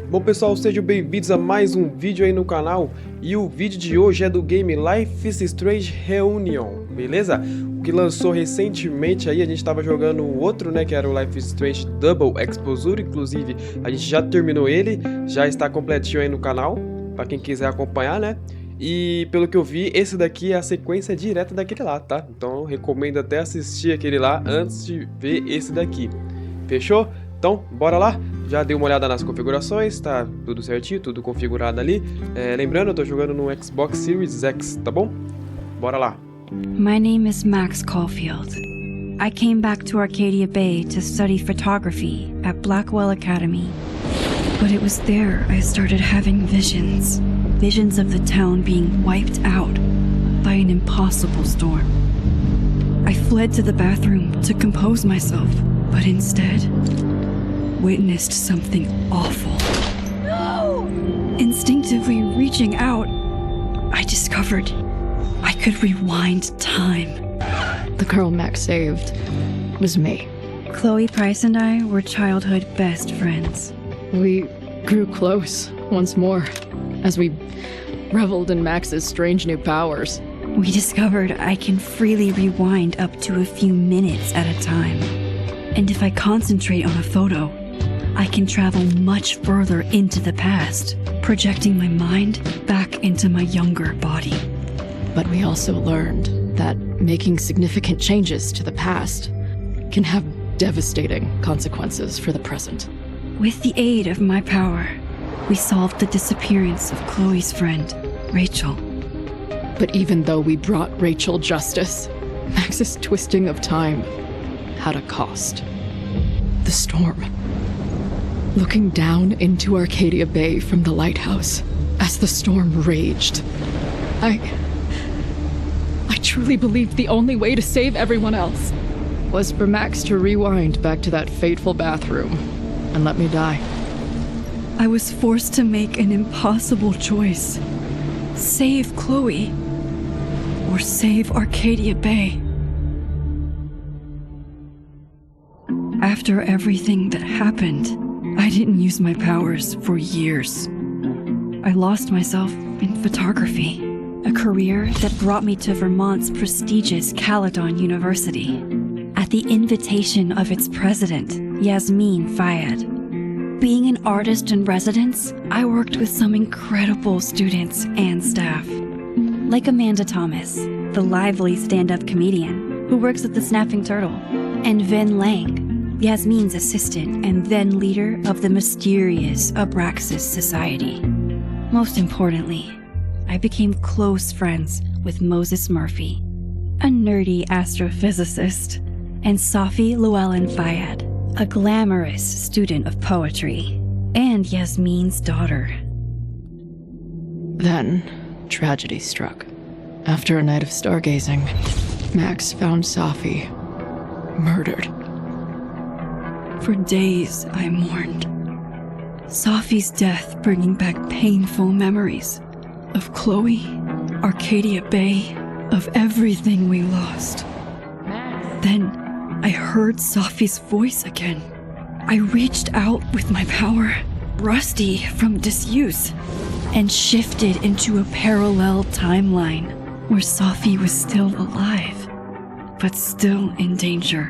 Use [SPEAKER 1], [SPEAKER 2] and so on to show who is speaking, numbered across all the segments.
[SPEAKER 1] Bom pessoal, sejam bem-vindos a mais um vídeo aí no canal. E o vídeo de hoje é do game Life is Strange Reunion, beleza? O que lançou recentemente aí, a gente tava jogando o outro, né, que era o Life is Strange Double Exposure. Inclusive, a gente já terminou ele, já está completinho aí no canal, pra quem quiser acompanhar, né? E pelo que eu vi, esse daqui é a sequência direta daquele lá, tá? Então eu recomendo até assistir aquele lá antes de ver esse daqui. Fechou? Então, bora lá? Já dei uma olhada nas configurações, tá tudo certinho, tudo configurado ali. Lembrando, eu tô jogando no Xbox Series X, tá bom? Bora lá.
[SPEAKER 2] My name is Max Caulfield. I came back to Arcadia Bay to study photography at Blackwell Academy. But it was there I started having visions. Visions of the town being wiped out by an impossible storm. I fled to the bathroom to compose myself, but instead witnessed something awful. No! Instinctively reaching out, I discovered I could rewind time.
[SPEAKER 3] The girl Max saved was me.
[SPEAKER 2] Chloe Price and I were childhood best friends.
[SPEAKER 3] We grew close once more as we reveled in Max's strange new powers.
[SPEAKER 2] We discovered I can freely rewind up to a few minutes at a time. And if I concentrate on a photo, I can travel much further into the past, projecting my mind back into my younger body.
[SPEAKER 3] But we also learned that making significant changes to the past can have devastating consequences for the present.
[SPEAKER 2] With the aid of my power, we solved the disappearance of Chloe's friend, Rachel.
[SPEAKER 3] But even though we brought Rachel justice, Max's twisting of time had a cost. The storm. Looking down into Arcadia Bay from the lighthouse as the storm raged, I truly believed the only way to save everyone else was for Max to rewind back to that fateful bathroom and let me die.
[SPEAKER 2] I was forced to make an impossible choice. Save Chloe, or save Arcadia Bay. After everything that happened, I didn't use my powers for years. I lost myself in photography, a career that brought me to Vermont's prestigious Caledon University, at the invitation of its president, Yasmin Fayyad. Being an artist in residence, I worked with some incredible students and staff, like Amanda Thomas, the lively stand-up comedian who works at the Snapping Turtle, and Vin Lang, Yasmin's assistant and then leader of the mysterious Abraxas Society. Most importantly, I became close friends with Moses Murphy, a nerdy astrophysicist, and Safi Llewellyn Fayyad, a glamorous student of poetry, and Yasmin's daughter.
[SPEAKER 3] Then, tragedy struck. After a night of stargazing, Max found Safi murdered.
[SPEAKER 2] For days, I mourned. Safi's death bringing back painful memories of Chloe, Arcadia Bay, of everything we lost. Then, I heard Safi's voice again. I reached out with my power, rusty from disuse, and shifted into a parallel timeline where Safi was still alive, but still in danger.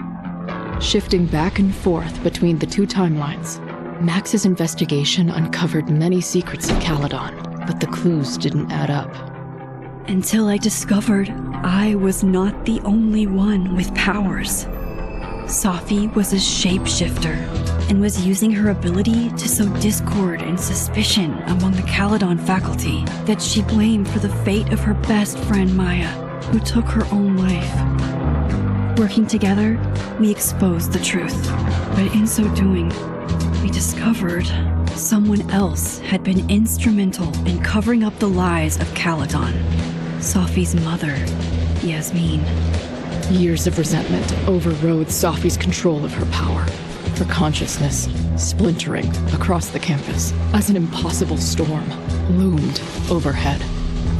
[SPEAKER 3] Shifting back and forth between the two timelines, Max's investigation uncovered many secrets of Caledon, but the clues didn't add up.
[SPEAKER 2] Until I discovered I was not the only one with powers. Safi was a shapeshifter and was using her ability to sow discord and suspicion among the Caledon faculty that she blamed for the fate of her best friend Maya, who took her own life. Working together, we exposed the truth, but in so doing, we discovered someone else had been instrumental in covering up the lies of Caledon. Safi's mother, Yasmin.
[SPEAKER 3] Years of resentment overrode Safi's control of her power, her consciousness splintering across the campus as an impossible storm loomed overhead.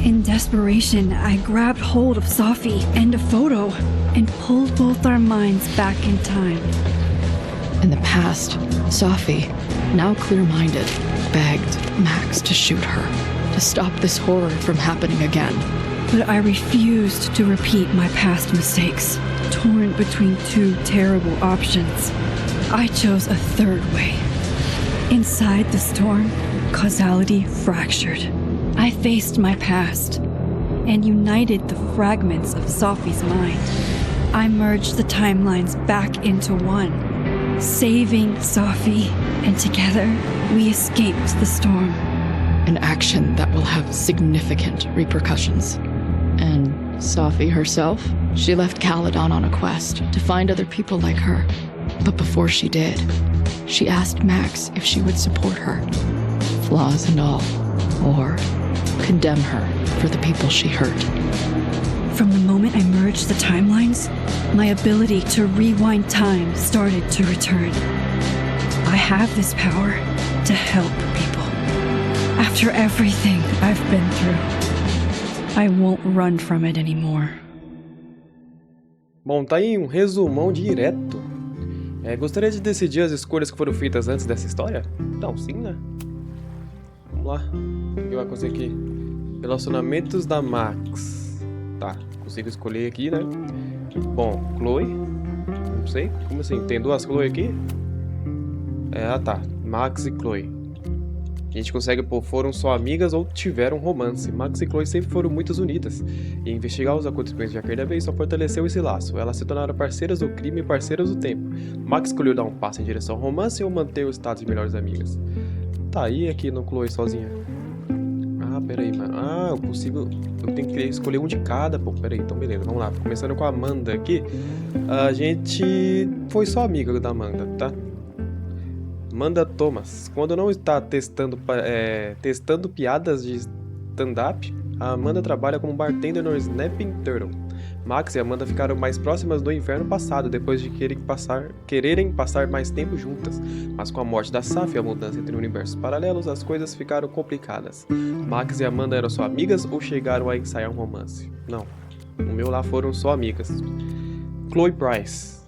[SPEAKER 2] In desperation, I grabbed hold of Safi and a photo and pulled both our minds back in time.
[SPEAKER 3] In the past, Safi, now clear-minded, begged Max to shoot her, to stop this horror from happening again.
[SPEAKER 2] But I refused to repeat my past mistakes. Torn between two terrible options, I chose a third way. Inside the storm, causality fractured. I faced my past and united the fragments of Sophie's mind. I merged the timelines back into one, saving Sophie, and together we escaped the storm.
[SPEAKER 3] An action that will have significant repercussions. And Sophie herself? She left Caledon on a quest to find other people like her. But before she did, she asked Max if she would support her, flaws and all, or condemn her for the people she hurt.
[SPEAKER 2] From the moment I merged the timelines, my ability to rewind time started to return. I have this power to help people. After everything I've been through, I won't run from it anymore.
[SPEAKER 1] Bom, tá aí um resumão direto. Gostaria de decidir as escolhas que foram feitas antes dessa história? Não, sim, né? Vamos lá. O que vai acontecer aqui? Relacionamentos da Max. Tá, consigo escolher aqui, né? Bom, Chloe. Não sei, como assim? Tem duas Chloe aqui? Tá. Max e Chloe. A gente consegue pôr, foram só amigas ou tiveram romance. Max e Chloe sempre foram muito unidas. E investigar os acontecimentos de Agora, veio só fortaleceu esse laço. Elas se tornaram parceiras do crime e parceiras do tempo. Max escolheu dar um passo em direção ao romance ou manter o status de melhores amigas. Tá, e aqui no Chloe sozinha? Ah, peraí, mano. Eu consigo... Eu tenho que escolher um de cada, pô. Peraí, então beleza, vamos lá. Começando com a Amanda aqui. A gente foi só amiga da Amanda, tá? Amanda Thomas. Quando não está testando piadas de stand-up, a Amanda trabalha como bartender no Snapping Turtle. Max e Amanda ficaram mais próximas do inferno passado, depois de quererem passar mais tempo juntas. Mas com a morte da Saf e a mudança entre universos paralelos, as coisas ficaram complicadas. Max e Amanda eram só amigas ou chegaram a ensaiar um romance? Não. No meu lá foram só amigas. Chloe Price.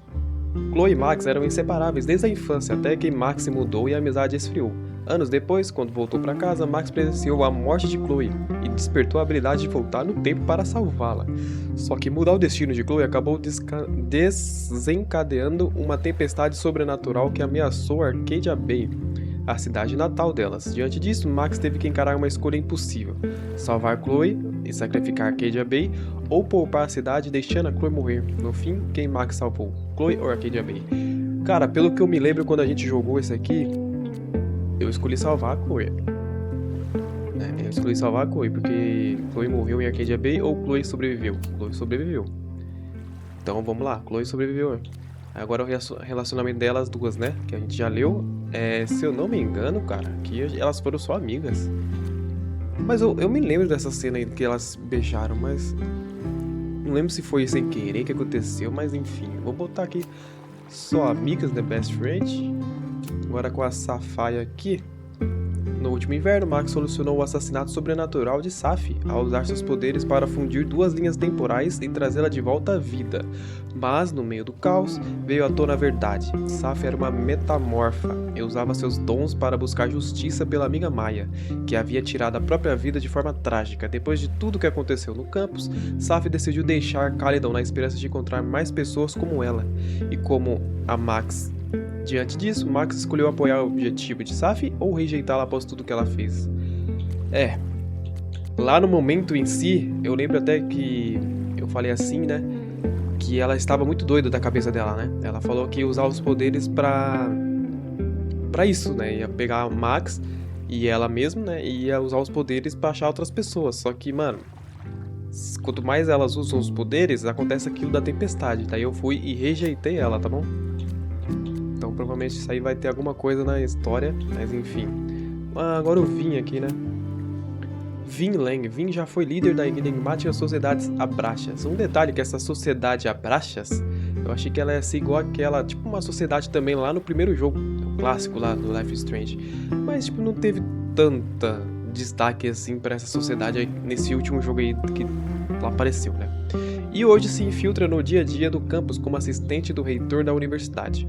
[SPEAKER 1] Chloe e Max eram inseparáveis desde a infância, até que Max se mudou e a amizade esfriou. Anos depois, quando voltou para casa, Max presenciou a morte de Chloe e despertou a habilidade de voltar no tempo para salvá-la. Só que mudar o destino de Chloe acabou desencadeando uma tempestade sobrenatural que ameaçou Arcadia Bay, a cidade natal delas. Diante disso, Max teve que encarar uma escolha impossível: salvar Chloe e sacrificar Arcadia Bay, ou poupar a cidade deixando a Chloe morrer. No fim, quem Max salvou? Chloe ou Arcadia Bay? Cara, pelo que eu me lembro quando a gente jogou esse aqui, eu escolhi salvar a Chloe. Eu escolhi salvar a Chloe, porque Chloe morreu em Arcadia Bay ou Chloe sobreviveu? Chloe sobreviveu. Então vamos lá, Chloe sobreviveu. Agora o relacionamento delas duas, né? Que a gente já leu. Se eu não me engano, cara, que elas foram só amigas. Mas eu me lembro dessa cena aí que elas beijaram, mas... não lembro se foi sem querer que aconteceu, mas enfim. Vou botar aqui só amigas, the best friend. Agora com a Sapphire aqui. No último inverno, Max solucionou o assassinato sobrenatural de Saf ao usar seus poderes para fundir duas linhas temporais e trazê-la de volta à vida. Mas, no meio do caos, veio à tona a verdade. Saf era uma metamorfa e usava seus dons para buscar justiça pela amiga Maya, que havia tirado a própria vida de forma trágica. Depois de tudo que aconteceu no campus, Saf decidiu deixar Caledon na esperança de encontrar mais pessoas como ela e como a Max. Diante disso, Max escolheu apoiar o objetivo de Saf ou rejeitá-la após tudo que ela fez. Lá no momento em si, eu lembro até que eu falei assim, né? Que ela estava muito doida da cabeça dela, né? Ela falou que ia usar os poderes pra isso, né? Ia pegar o Max e ela mesma, né? E ia usar os poderes pra achar outras pessoas. Só que, mano, quanto mais elas usam os poderes, acontece aquilo da tempestade. Daí eu fui e rejeitei ela, tá bom? Então provavelmente isso aí vai ter alguma coisa na história, mas enfim. Agora o Vin aqui, né? Vin Lang. Vin já foi líder da enigmática Sociedade Abraxas. Um detalhe que essa Sociedade Abraxas, eu achei que ela ia ser igual àquela, tipo uma sociedade também lá no primeiro jogo, o clássico lá do Life is Strange. Mas tipo, não teve tanta destaque assim pra essa sociedade aí, nesse último jogo aí que lá apareceu, né? E hoje se infiltra no dia a dia do campus como assistente do reitor da universidade.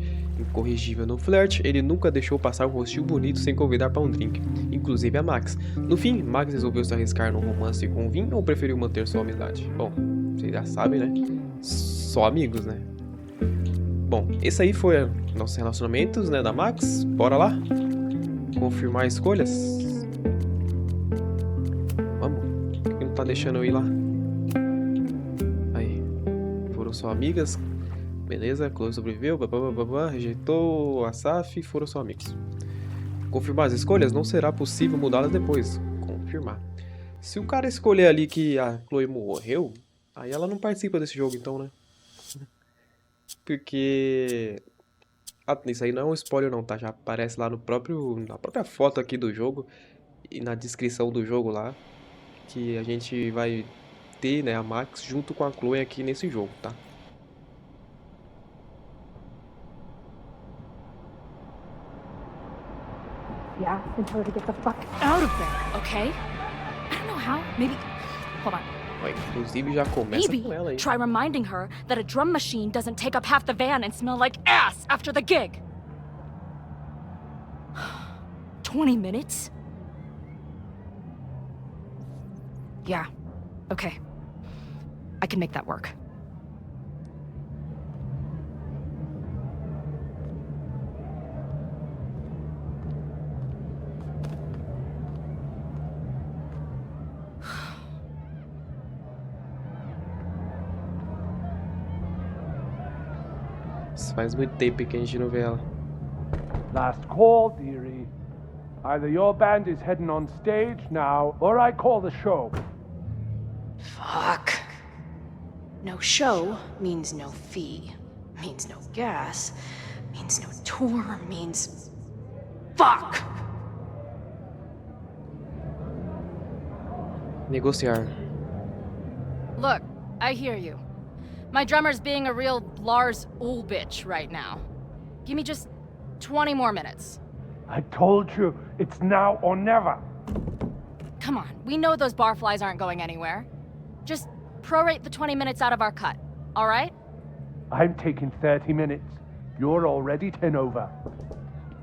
[SPEAKER 1] Corrigível no flerte, ele nunca deixou passar um rostinho bonito sem convidar para um drink, inclusive a Max. No fim, Max resolveu se arriscar num romance com vinho ou preferiu manter sua amizade? Bom, vocês já sabem, né? Só amigos, né? Bom, esse aí foi nossos relacionamentos, né, da Max. Bora lá? Confirmar escolhas? Vamos? Por que não tá deixando eu ir lá? Aí. Foram só amigas. Beleza, Chloe sobreviveu, rejeitou a Saf e foram só amigos. Confirmar as escolhas, não será possível mudá-las depois. Confirmar. Se o cara escolher ali que a Chloe morreu, aí ela não participa desse jogo então, né? Porque... Ah, isso aí não é um spoiler não, tá? Já aparece lá na própria foto aqui do jogo e na descrição do jogo lá, que a gente vai ter, né, a Max junto com a Chloe aqui nesse jogo, tá?
[SPEAKER 4] Yeah, and tell her to get the fuck out of there, okay? I don't know how. Maybe. Hold on.
[SPEAKER 1] Ó, inclusive já começa
[SPEAKER 4] Maybe
[SPEAKER 1] com ela aí.
[SPEAKER 4] try reminding her that a drum machine doesn't take up half the van and smell like ass after the gig. 20 minutes? Yeah. Okay. I can make that work.
[SPEAKER 1] Faz muito tempo que a gente não vê ela.
[SPEAKER 5] Last call, dearie. Either your band is heading on stage now, or I call the show.
[SPEAKER 6] Fuck. No show means no fee, means no gas, means no tour, means... Fuck!
[SPEAKER 1] Negociar.
[SPEAKER 4] Look, I hear you. My drummer's being a real Lars Ulbitch right now. Give me just 20 more minutes.
[SPEAKER 5] I told you, it's now or never.
[SPEAKER 4] Come on, we know those barflies aren't going anywhere. Just prorate the 20 minutes out of our cut, all right?
[SPEAKER 5] I'm taking 30 minutes. You're already 10 over.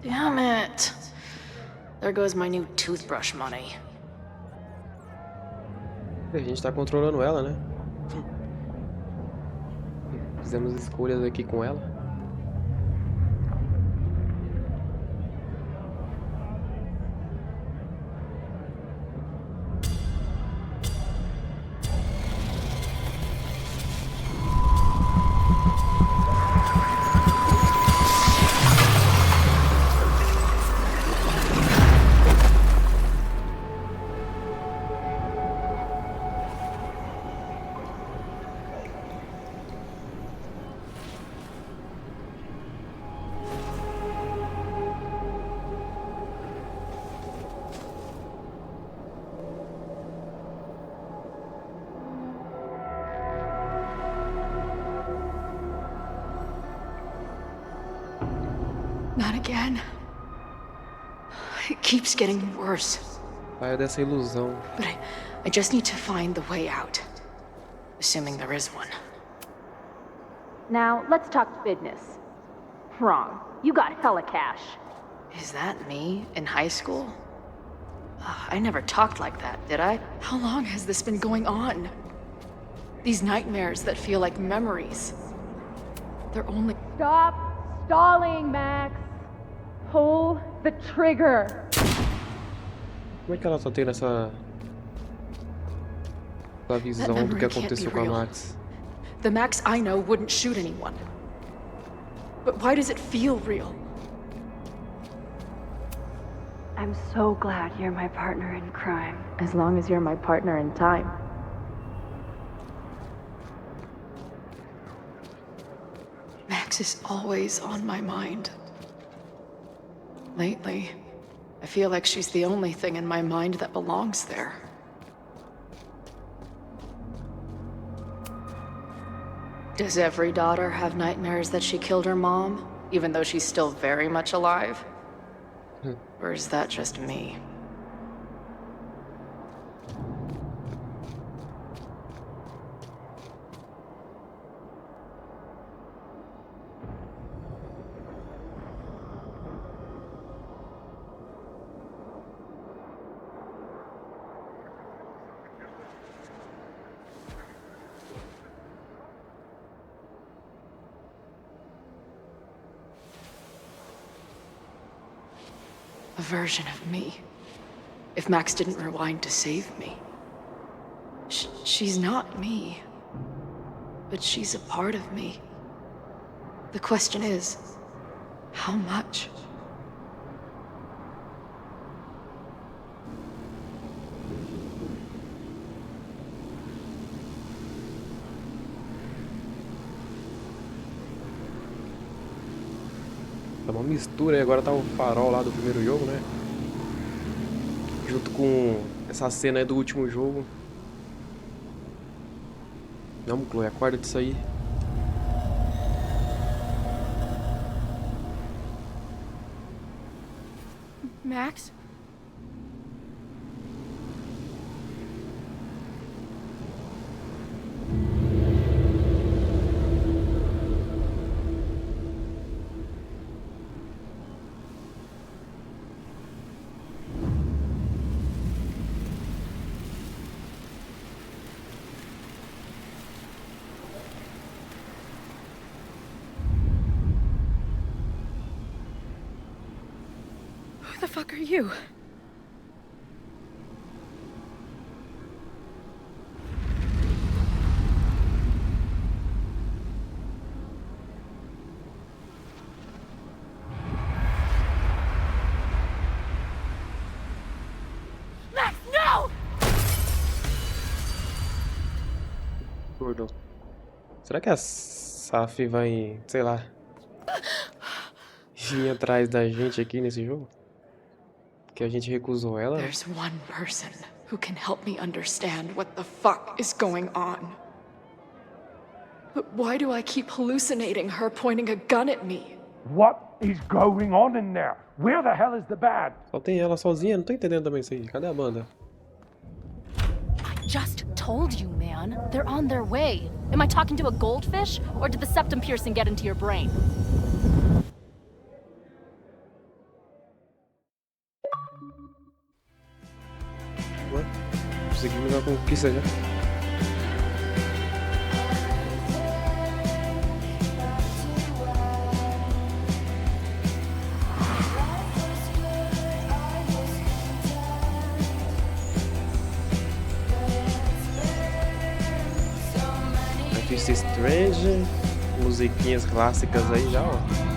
[SPEAKER 6] Damn it. There goes my new toothbrush money.
[SPEAKER 1] A gente tá controlando ela, né? Fizemos escolhas aqui com ela.
[SPEAKER 6] Not again. It keeps getting worse.
[SPEAKER 1] Saia dessa ilusão.
[SPEAKER 6] But I just need to find the way out. Assuming there is one.
[SPEAKER 4] Now, let's talk business. Wrong. You got hella cash.
[SPEAKER 6] Is that me in high school? I never talked like that, did I? How long has this been going on? These nightmares that feel like memories. They're only...
[SPEAKER 4] Stop stalling, Max. Pull the trigger.
[SPEAKER 1] Como é que ela tá tendo essa visão do que aconteceu com a Max?
[SPEAKER 6] The Max I know wouldn't shoot anyone. But why does it feel real?
[SPEAKER 2] I'm so glad you're my partner in crime.
[SPEAKER 4] As long as you're my partner in time.
[SPEAKER 6] Max is always on my mind. Lately, I feel like she's the only thing in my mind that belongs there. Does every daughter have nightmares that she killed her mom, even though she's still very much alive? Or is that just me? version of me. If Max didn't rewind to save me. She's not me. But she's a part of me. The question is, how much?
[SPEAKER 1] Tá uma mistura aí, agora tá o farol lá do primeiro jogo, né? Junto com essa cena aí do último jogo. Vamos, Chloe, acorda disso aí.
[SPEAKER 4] Max? Who the fuck are you? Max, no!
[SPEAKER 1] Gordon. Será que a Saf vai, sei lá, vir atrás da gente aqui nesse jogo? Que a gente recusou ela, né?
[SPEAKER 6] There's one person who can help me understand what the fuck is going on. But why do I keep hallucinating her pointing a gun at me?
[SPEAKER 5] What is going on in there? Where the hell is the band?
[SPEAKER 1] Só tem ela sozinha, não tô entendendo também isso aí. Cadê a banda?
[SPEAKER 4] I just told you, man. They're on their way. Am I talking to a goldfish, or did the septum piercing get into your brain?
[SPEAKER 1] Ué? Conseguimos uma conquista já. Life is Strange, musiquinhas clássicas aí já, ó.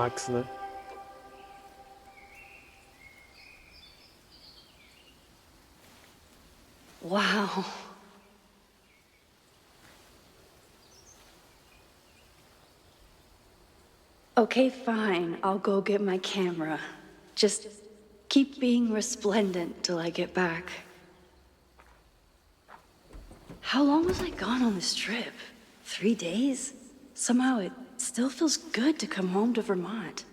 [SPEAKER 1] Max, né?
[SPEAKER 2] Wow. Okay, fine. I'll go get my camera. Just keep being resplendent till I get back. How long was I gone on this trip? 3 days? Somehow it still feels good to come home to Vermont.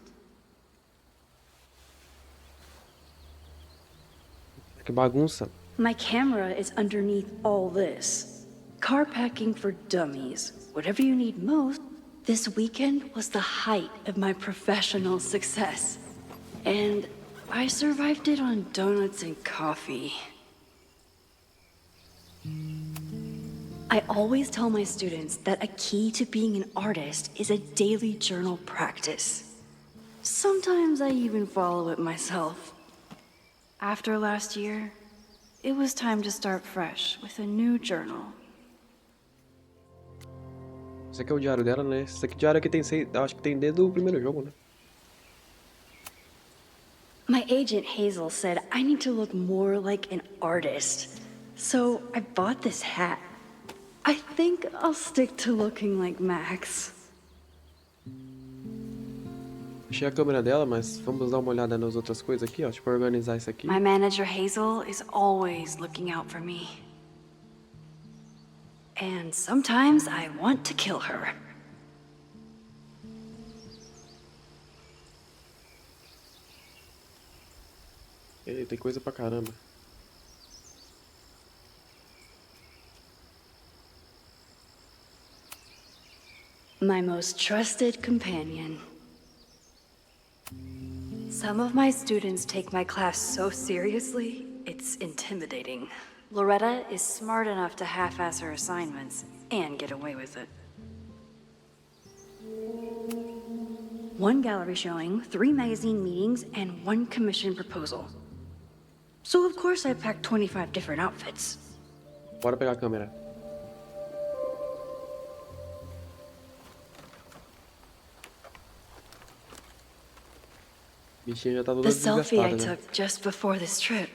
[SPEAKER 1] Que bagunça.
[SPEAKER 2] My camera is underneath all this. Car packing for dummies. Whatever you need most. This weekend was the height of my professional success. And I survived it on donuts and coffee. I always tell my students that a key to being an artist is a daily journal practice. Sometimes I even follow it myself. After last year, it was time to start fresh with a new journal.
[SPEAKER 1] Esse aqui é o diário dela, né? Esse aqui, diário aqui tem, acho que tem desde o primeiro jogo, né?
[SPEAKER 2] My agent Hazel said I need to look more like an artist. So I bought this hat. I think I'll stick to looking like Max.
[SPEAKER 1] Achei a câmera dela, mas vamos dar uma olhada nas outras coisas aqui, ó. Tipo, organizar isso aqui.
[SPEAKER 2] My manager Hazel is always looking out for me. And sometimes I want to kill her.
[SPEAKER 1] Tem coisa pra caramba.
[SPEAKER 2] My most trusted companion. Some of my students take my class so seriously, it's intimidating. Loretta is smart enough to half-ass her assignments and get away with it. One gallery showing, 3 magazine meetings, and 1 commission proposal. So of course I packed 25 different outfits.
[SPEAKER 1] Bora pegar a câmera. Bichinha já tá toda
[SPEAKER 2] The selfie I
[SPEAKER 1] desgastada, né?
[SPEAKER 2] took just before this trip.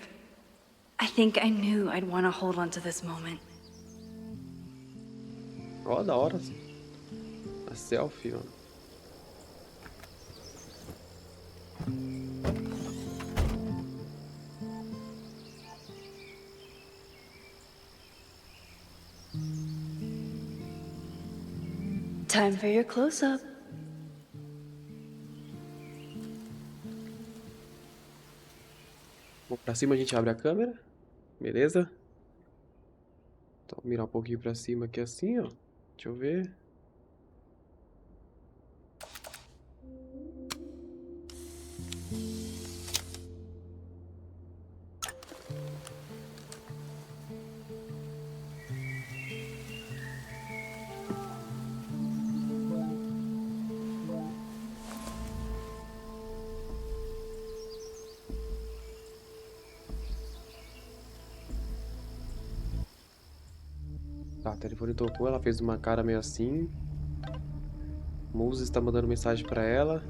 [SPEAKER 2] I think I knew I'd want to hold on to this moment.
[SPEAKER 1] Ó, da hora. A selfie, ó.
[SPEAKER 2] Time for your close-up.
[SPEAKER 1] Bom, pra cima a gente abre a câmera. Beleza? Então, vou mirar um pouquinho pra cima aqui assim, ó. Deixa eu ver. Tá, o telefone tocou, ela fez uma cara meio assim. Muse está mandando mensagem pra ela.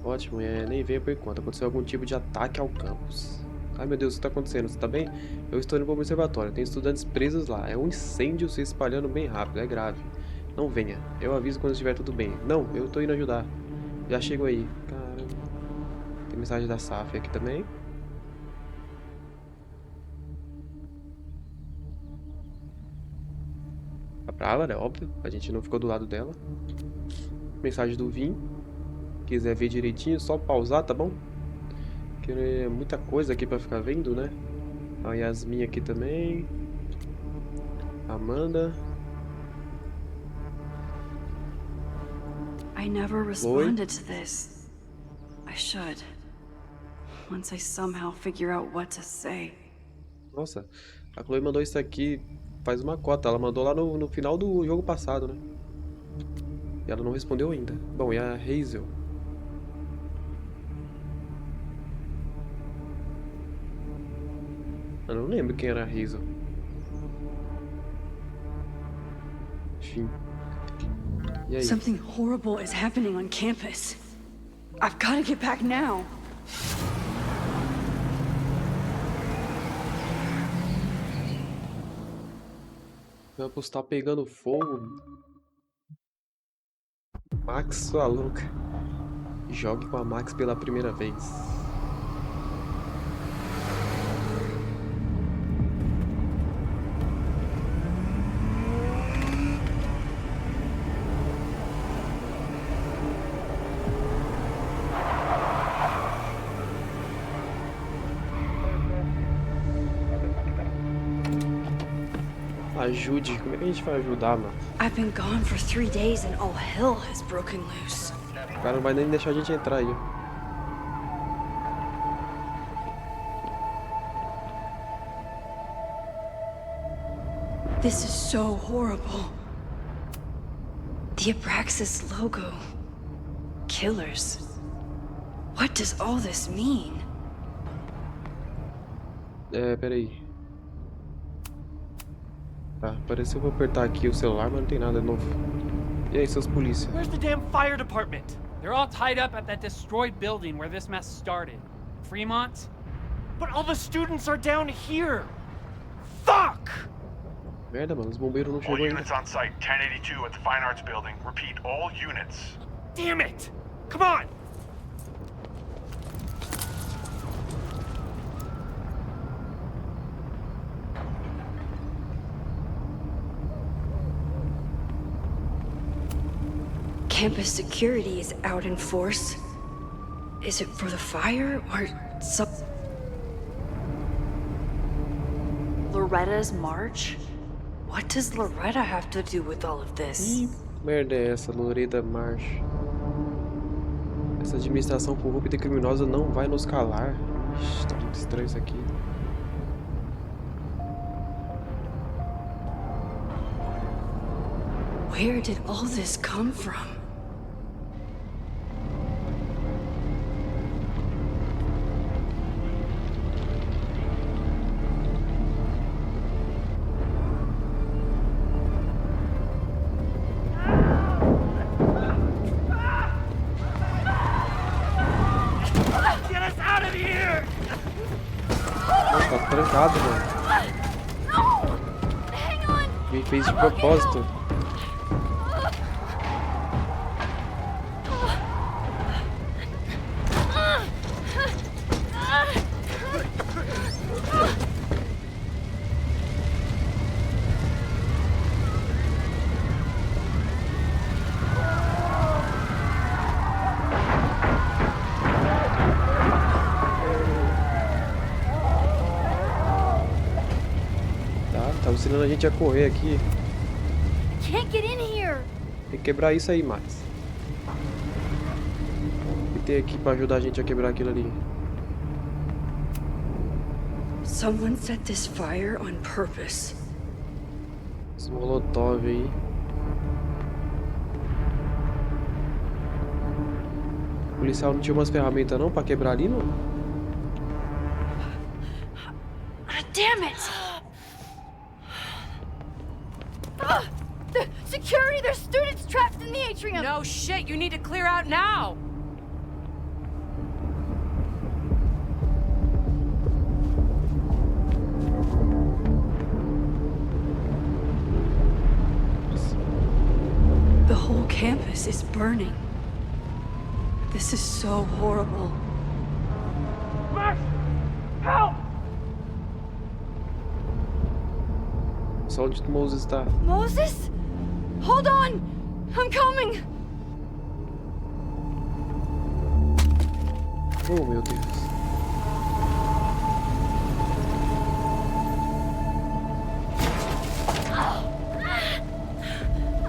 [SPEAKER 1] Ótimo, nem veio por enquanto. Aconteceu algum tipo de ataque ao campus. Ai meu Deus, o que tá acontecendo? Você tá bem? Eu estou indo para o observatório, tem estudantes presos lá. É um incêndio se espalhando bem rápido, é grave. Não venha, eu aviso quando estiver tudo bem. Não, eu tô indo ajudar. Já chego aí. Caramba. Tem mensagem da Saf aqui também. Tá brava, né? Óbvio. A gente não ficou do lado dela. Mensagem do Vim. Quiser ver direitinho, só pausar, tá bom? Porque é muita coisa aqui pra ficar vendo, né? A Yasmin aqui também. Amanda.
[SPEAKER 2] I never responded to this. I should. Once I somehow figure out what to say.
[SPEAKER 1] Nossa, a Chloe mandou isso aqui faz uma cota. Ela mandou lá no final do jogo passado, né? E ela não respondeu ainda. Bom, e a Hazel? Eu não lembro quem era a Hazel. Enfim. E aí?
[SPEAKER 2] Something horrible is happening on campus. I've got to get back now.
[SPEAKER 1] O campus tá pegando fogo. Max, sua louca. Jogue com a Max pela primeira vez. Ajude. Como é que a gente vai ajudar, mano?
[SPEAKER 2] I've been gone for 3 days and all hell has broken loose.
[SPEAKER 1] O cara não vai nem deixar a gente entrar aí.
[SPEAKER 2] This is so horrible. The Abraxas logo. Killers. What does all this mean?
[SPEAKER 1] Peraí. Tá, pareceu que eu vou apertar aqui o celular, mas não tem nada novo. E aí, seus polícia?
[SPEAKER 7] Where's the damn fire department? They're all tied up at that destroyed building where this mess started. Fremont? But all the students are down here! Fuck!
[SPEAKER 1] Merda, mano, os bombeiros não
[SPEAKER 8] All
[SPEAKER 1] chegou ainda.
[SPEAKER 8] units on site, 1082 at the Fine Arts Building. Repeat, all units.
[SPEAKER 7] Damn it! Come on!
[SPEAKER 2] campus security is out in force. Is it for the fire or some... Loretta's march? What does Loretta have to do with all of this?
[SPEAKER 1] Ih, merda é essa, Loretta March? Essa administração corrupta e criminosa não vai nos calar. Ixi, tá muito estranho isso aqui.
[SPEAKER 2] Where did all this come from?
[SPEAKER 7] Get us out of here!
[SPEAKER 1] Nossa, tá trancado, mano.
[SPEAKER 4] Hang on!
[SPEAKER 1] Quem fez de propósito. Tá ensinando a gente a correr aqui.
[SPEAKER 4] Can't get in here!
[SPEAKER 1] Tem que quebrar isso aí, Max. O que tem aqui pra ajudar a gente a quebrar aquilo ali?
[SPEAKER 2] Someone set this fire on purpose.
[SPEAKER 1] Esse molotov aí. O policial não tinha umas ferramentas não pra quebrar ali, mano?
[SPEAKER 2] Ah, damn it!
[SPEAKER 4] The security! There's students trapped in the atrium!
[SPEAKER 6] No shit, you need to clear out now!
[SPEAKER 2] The whole campus is burning. This is so horrible.
[SPEAKER 5] Max! Help!
[SPEAKER 1] Só onde o Moses tá.
[SPEAKER 4] Moses? Hold on! I'm coming!
[SPEAKER 1] Oh, meu Deus.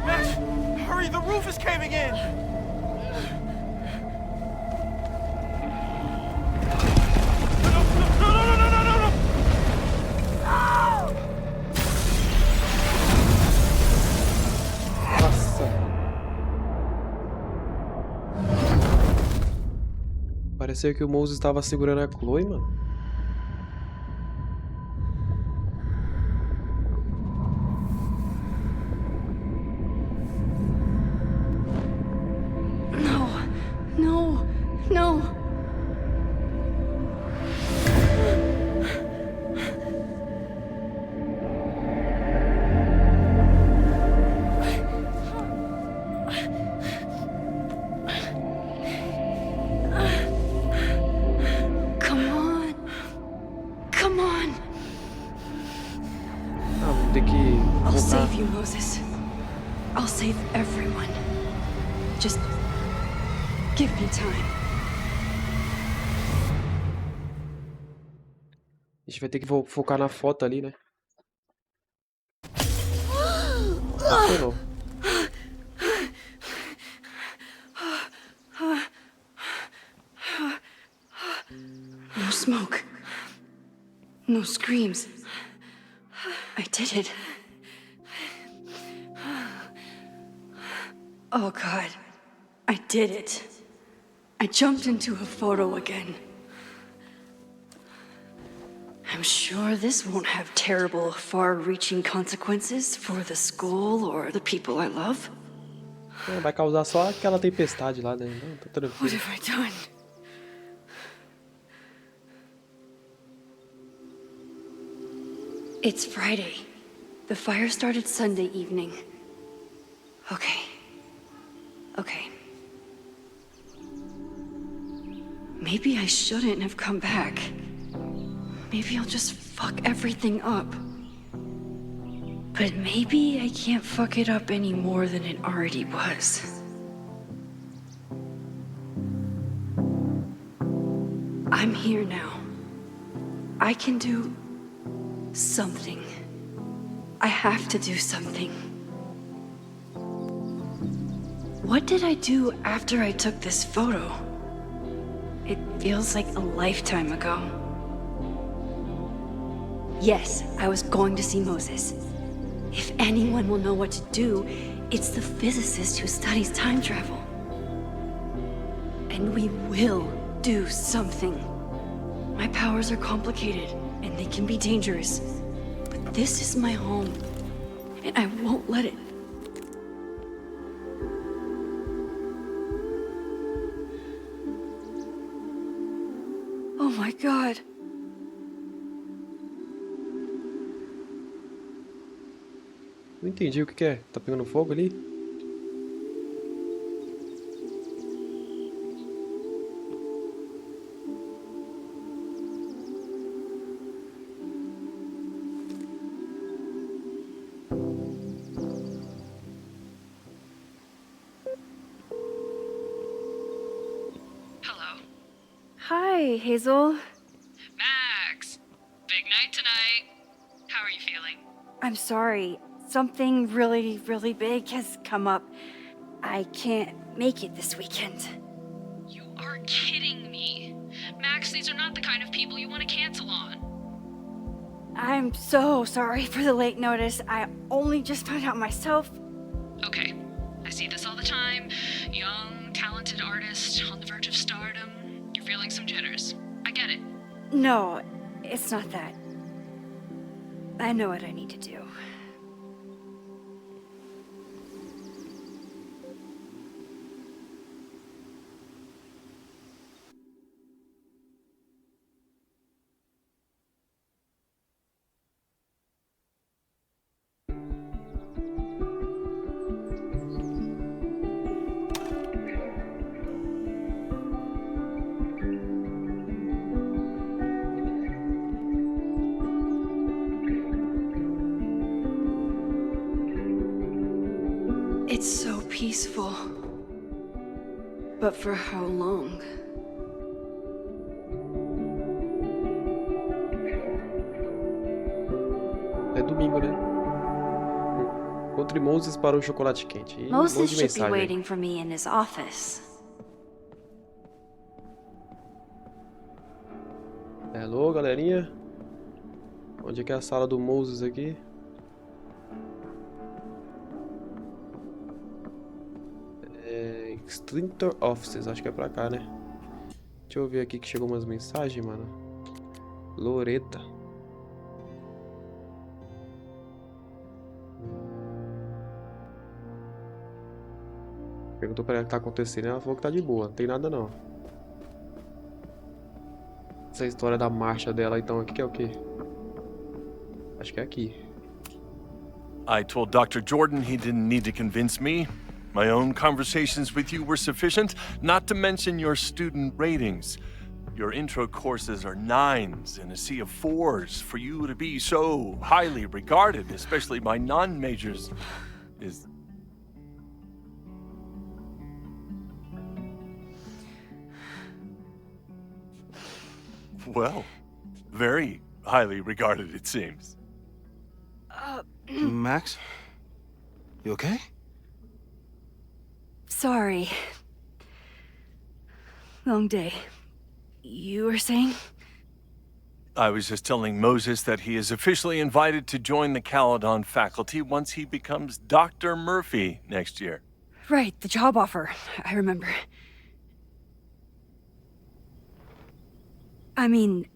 [SPEAKER 7] Max, hurry! The roof is caving in! No!
[SPEAKER 1] Nossa. Pareceu que o Moses estava segurando a Chloe, mano.
[SPEAKER 2] No, no. Come on.
[SPEAKER 1] Ah, vou ter que
[SPEAKER 2] I'll
[SPEAKER 1] voltar.
[SPEAKER 2] save you, Moses. I'll save everyone. Just give me time.
[SPEAKER 1] A gente vai ter que focar na foto ali, né? Não.
[SPEAKER 2] No smoke. No screams. I did it. Oh God. I did it. I jumped into a photo again. I'm sure this won't have terrible, far-reaching consequences for the school or the people I love.
[SPEAKER 1] É, vai causar só aquela tempestade lá, né? Não, tá
[SPEAKER 2] What
[SPEAKER 1] tranquilo.
[SPEAKER 2] have I done? It's Friday. The fire started Sunday evening. Okay. Maybe I shouldn't have come back. Maybe I'll just fuck everything up. But maybe I can't fuck it up any more than it already was. here now. I can do something. I have to do something. What did I do after I took this photo? It feels like a lifetime ago. Yes, I was going to see Moses. If anyone will know what to do, it's the physicist who studies time travel. And we will do something. My powers are complicated, and they can be dangerous. But this is my home, and I won't let it. Oh my God.
[SPEAKER 1] Não entendi o que é. Tá pegando fogo ali?
[SPEAKER 2] Hello. Hi, Hazel.
[SPEAKER 3] Max! Big night tonight. How are you feeling?
[SPEAKER 2] I'm sorry. Something really, really big has come up. I can't make it this weekend.
[SPEAKER 3] You are kidding me. Max, these are not the kind of people you want to cancel on.
[SPEAKER 2] I'm so sorry for the late notice. I only just found out myself.
[SPEAKER 3] Okay, I see this all the time. Young, talented artist on the verge of stardom. You're feeling some jitters. I get it.
[SPEAKER 2] No, it's not that. I know what I need to do. It's so peaceful. But for how long?
[SPEAKER 1] É domingo, né? Encontre Moses para um chocolate quente. E
[SPEAKER 2] Moses
[SPEAKER 1] um monte de
[SPEAKER 2] should be
[SPEAKER 1] mensagem.
[SPEAKER 2] waiting for me in his office.
[SPEAKER 1] Hello, galerinha. Onde é que é a sala do Moses aqui? Extinctor Offices, acho que é pra cá, né? Deixa eu ver aqui que chegou umas mensagens, mano. Loreta. Perguntou pra ela o que tá acontecendo, ela falou que tá de boa, não tem nada não. Essa história da marcha dela, então, aqui que é o quê? Acho que é aqui.
[SPEAKER 9] I told Dr. Jordan he didn't need to convince me. My own conversations with you were sufficient, not to mention your student ratings. Your intro courses are 9s in a sea of 4s. For you to be so highly regarded, especially by non-majors, is... well, very highly regarded, it seems.
[SPEAKER 10] Max? You okay?
[SPEAKER 2] Sorry. Long day. You were saying?
[SPEAKER 9] I was just telling Moses that he is officially invited to join the Caledon faculty once he becomes Dr. Murphy next year.
[SPEAKER 2] Right, the job offer. I remember. I mean...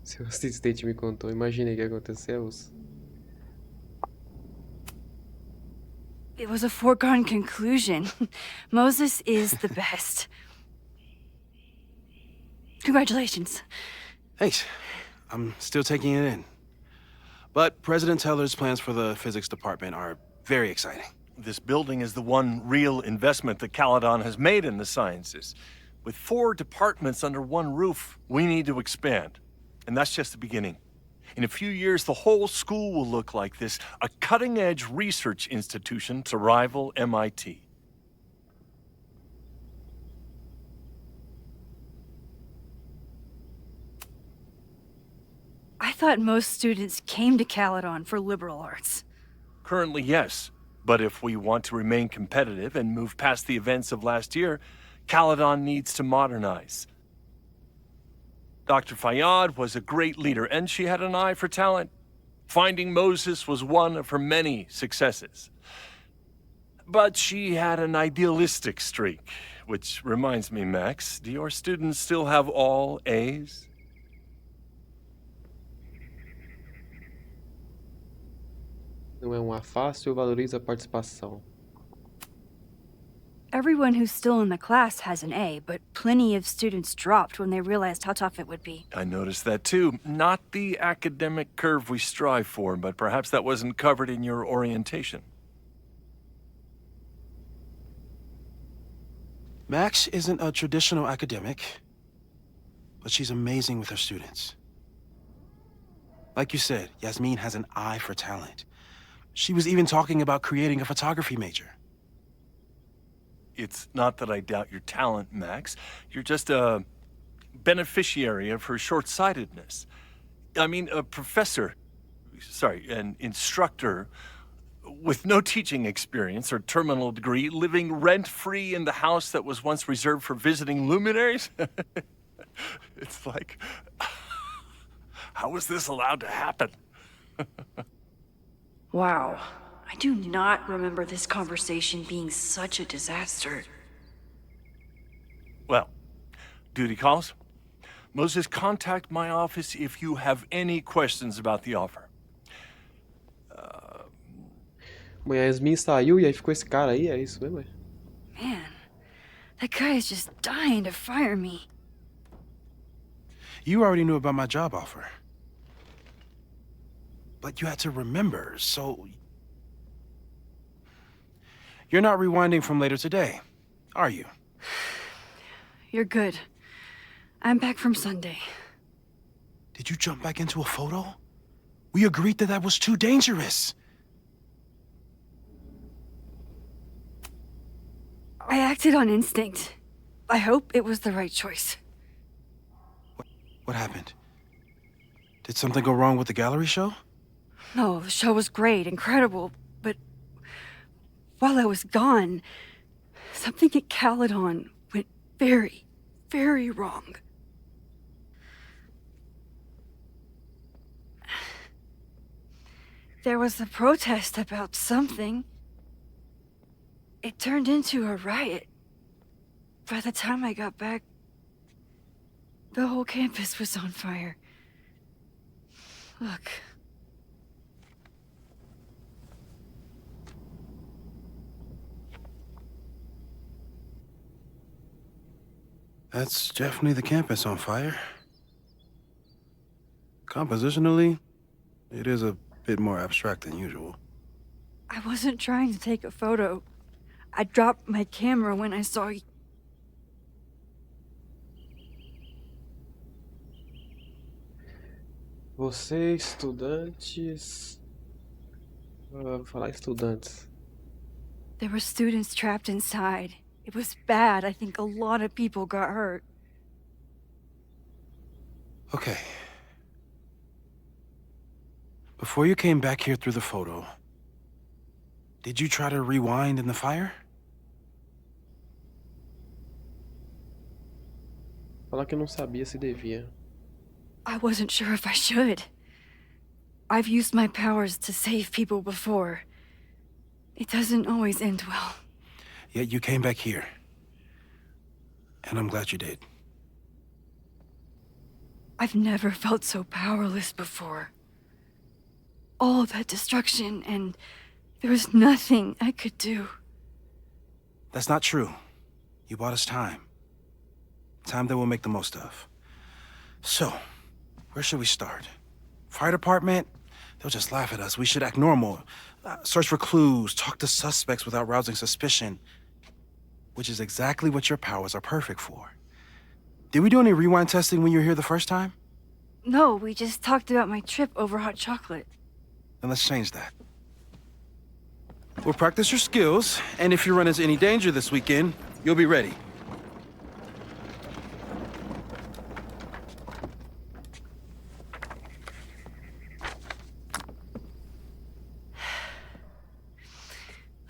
[SPEAKER 1] Seu assistente me contou, imaginei o que aconteceu.
[SPEAKER 2] It was a foregone conclusion. Moses is the best. Congratulations.
[SPEAKER 10] Thanks. I'm still taking it in. But President Teller's plans for the physics department are very exciting.
[SPEAKER 9] This building is the one real investment that Caledon has made in the sciences. With 4 departments under one roof, we need to expand. And that's just the beginning. In a few years, the whole school will look like this, a cutting-edge research institution to rival MIT.
[SPEAKER 11] thought most students came to Caledon for liberal arts.
[SPEAKER 9] Currently, yes. But if we want to remain competitive and move past the events of last year, Caledon needs to modernize. Dr. Fayyad was a great leader, and she had an eye for talent. Finding Moses was one of her many successes. But she had an idealistic streak, which reminds me, Max, do your students still have all A's?
[SPEAKER 1] Não é uma fácil, valoriza a participação.
[SPEAKER 11] Everyone who's still in the class has an A, but plenty of students dropped when they realized how tough it would be.
[SPEAKER 9] I noticed that too. Not the academic curve we strive for, but perhaps that wasn't covered in your orientation.
[SPEAKER 10] Max isn't a traditional academic, but she's amazing with her students. Like you said, Yasmin has an eye for talent. She was even talking about creating a photography major.
[SPEAKER 9] It's not that I doubt your talent, Max. You're just a beneficiary of her short-sightedness. I mean, an instructor with no teaching experience or terminal degree, living rent-free in the house that was once reserved for visiting luminaries? It's like, how was this allowed to happen?
[SPEAKER 2] Wow. I do not remember this conversation being such a disaster.
[SPEAKER 9] Well, duty calls. Moses, contact my office if you have any questions about the offer.
[SPEAKER 1] Bom, a Yasmin saiu e aí ficou esse cara aí, é isso mesmo?
[SPEAKER 11] Man, that guy is just dying to fire me.
[SPEAKER 10] You already knew about my job offer. But you had to remember, so... You're not rewinding from later today, are you?
[SPEAKER 11] You're good. I'm back from Sunday.
[SPEAKER 10] Did you jump back into a photo? We agreed that that was too dangerous.
[SPEAKER 11] I acted on instinct. I hope it was the right choice.
[SPEAKER 10] What happened? Did something go wrong with the gallery show?
[SPEAKER 11] No, the show was great, incredible, but while I was gone, something at Caledon went very, very wrong. There was a protest about something. It turned into a riot. By the time I got back, the whole campus was on fire. Look.
[SPEAKER 10] That's definitely the campus on fire. Compositionally, it is a bit more abstract than usual.
[SPEAKER 11] I wasn't trying to take a photo. I dropped my camera when I saw you.
[SPEAKER 1] Você, estudantes... vou falar estudantes.
[SPEAKER 11] There were students trapped inside. It was bad. I think a lot of people got hurt.
[SPEAKER 10] Okay. Before you came back here through the photo, did you try to rewind in the fire?
[SPEAKER 1] Falar que eu não sabia se devia.
[SPEAKER 11] I wasn't sure if I should. I've used my powers to save people before. It doesn't always end well.
[SPEAKER 10] Yet you came back here. And I'm glad you did.
[SPEAKER 11] I've never felt so powerless before. All that destruction, and there was nothing I could do.
[SPEAKER 10] That's not true. You bought us time. Time that we'll make the most of. So, where should we start? Fire department? They'll just laugh at us. We should act normal. Search for clues, talk to suspects without rousing suspicion. Which is exactly what your powers are perfect for. Did we do any rewind testing when you were here the first time?
[SPEAKER 11] No, we just talked about my trip over hot chocolate.
[SPEAKER 10] Then let's change that. We'll practice your skills, and if you run into any danger this weekend, you'll be ready.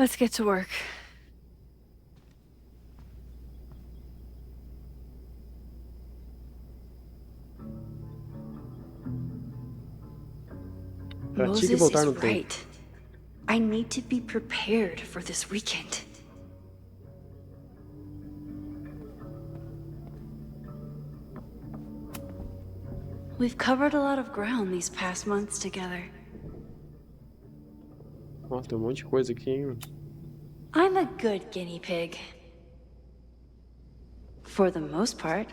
[SPEAKER 11] Let's get to work.
[SPEAKER 1] Pratique
[SPEAKER 11] Moses
[SPEAKER 1] voltar
[SPEAKER 11] is
[SPEAKER 1] no tempo.
[SPEAKER 11] right. I need to be prepared for this weekend. We've covered a lot of ground these past months together.
[SPEAKER 1] Nossa, tem um monte de coisa aqui, hein?
[SPEAKER 11] I'm a good guinea pig. For the most part.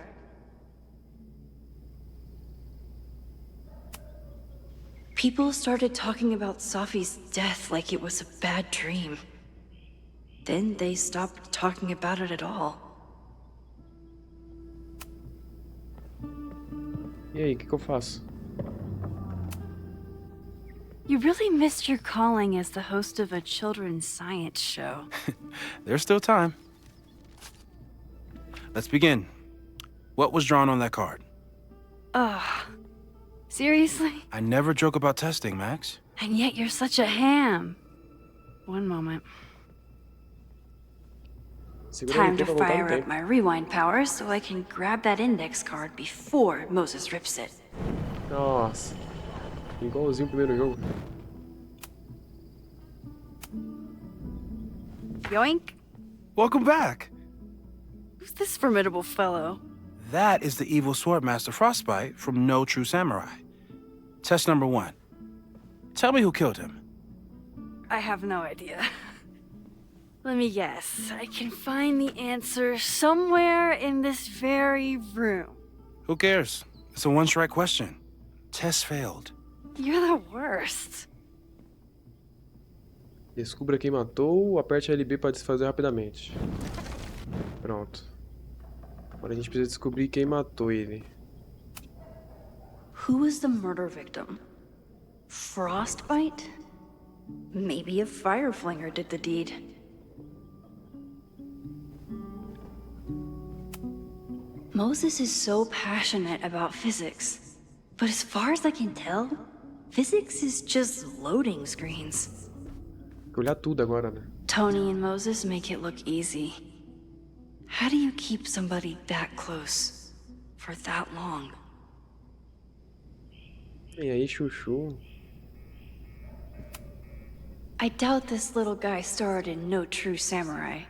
[SPEAKER 11] People started talking about Sophie's death like it was a bad dream. Then they stopped talking about it at all.
[SPEAKER 1] E aí, o que eu faço?
[SPEAKER 11] You really missed your calling as the host of a children's science show.
[SPEAKER 10] There's still time. Let's begin. What was drawn on that card?
[SPEAKER 11] Ugh. Seriously?
[SPEAKER 10] I never joke about testing, Max.
[SPEAKER 11] And yet you're such a ham. One moment.
[SPEAKER 1] Segura aí,
[SPEAKER 11] Time to
[SPEAKER 1] pra voltar no
[SPEAKER 11] fire up
[SPEAKER 1] tempo.
[SPEAKER 11] my rewind powers so I can grab that index card before Moses rips it.
[SPEAKER 1] Nossa. Igualzinho o primeiro jogo.
[SPEAKER 11] Yoink.
[SPEAKER 10] Welcome back.
[SPEAKER 11] Who's this formidable fellow?
[SPEAKER 10] That is the evil Swordmaster Frostbite from No True Samurai. Test number 1. Tell me who killed him.
[SPEAKER 11] I have no idea. Let me guess. I can find the answer somewhere in this very room.
[SPEAKER 10] Who cares? It's a one-strike question. Test failed.
[SPEAKER 11] You're the worst.
[SPEAKER 1] Descubra quem matou, aperte LB para desfazer rapidamente. Pronto. Agora a gente precisa descobrir quem matou ele.
[SPEAKER 11] Who was the murder victim? Frostbite? Maybe a fire flinger did the deed. Moses is so passionate about physics, but as far as I can tell, physics is just loading screens.
[SPEAKER 1] Tem que olhar tudo agora, né?
[SPEAKER 11] Tony and Moses make it look easy. How do you keep somebody that close for that long?
[SPEAKER 1] E aí, Chuchu?
[SPEAKER 11] I doubt this little guy starred in No True Samurai,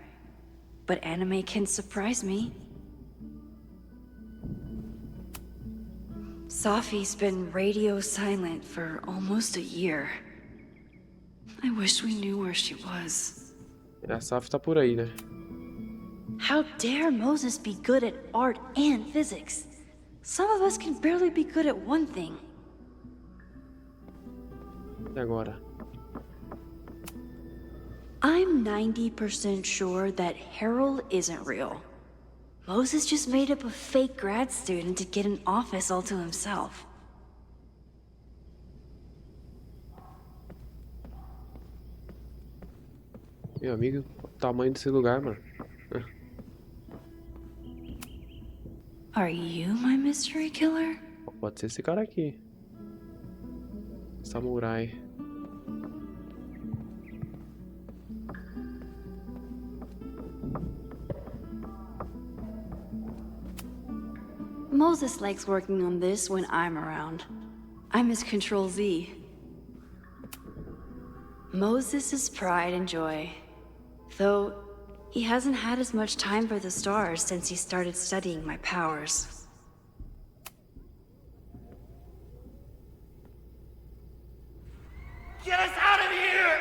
[SPEAKER 11] but anime can surprise me. Sophie's been radio silent for almost a year. I wish we knew where she was.
[SPEAKER 1] A Saf tá por aí, né?
[SPEAKER 11] How dare Moses be good at art and physics? Some of us can barely be good at one thing.
[SPEAKER 1] E agora?
[SPEAKER 11] I'm 90% sure that Harold isn't real. Moses just made up a fake grad student to get an office all to himself.
[SPEAKER 1] Meu amigo, o tamanho desse lugar, mano.
[SPEAKER 11] Are you my mystery killer?
[SPEAKER 1] Pode ser esse cara aqui. Samurai.
[SPEAKER 11] Moses likes working on this when I'm around. I'm his Control-Z. Moses' pride and joy. Though, he hasn't had as much time for the stars since he started studying my powers.
[SPEAKER 7] Get us out of here!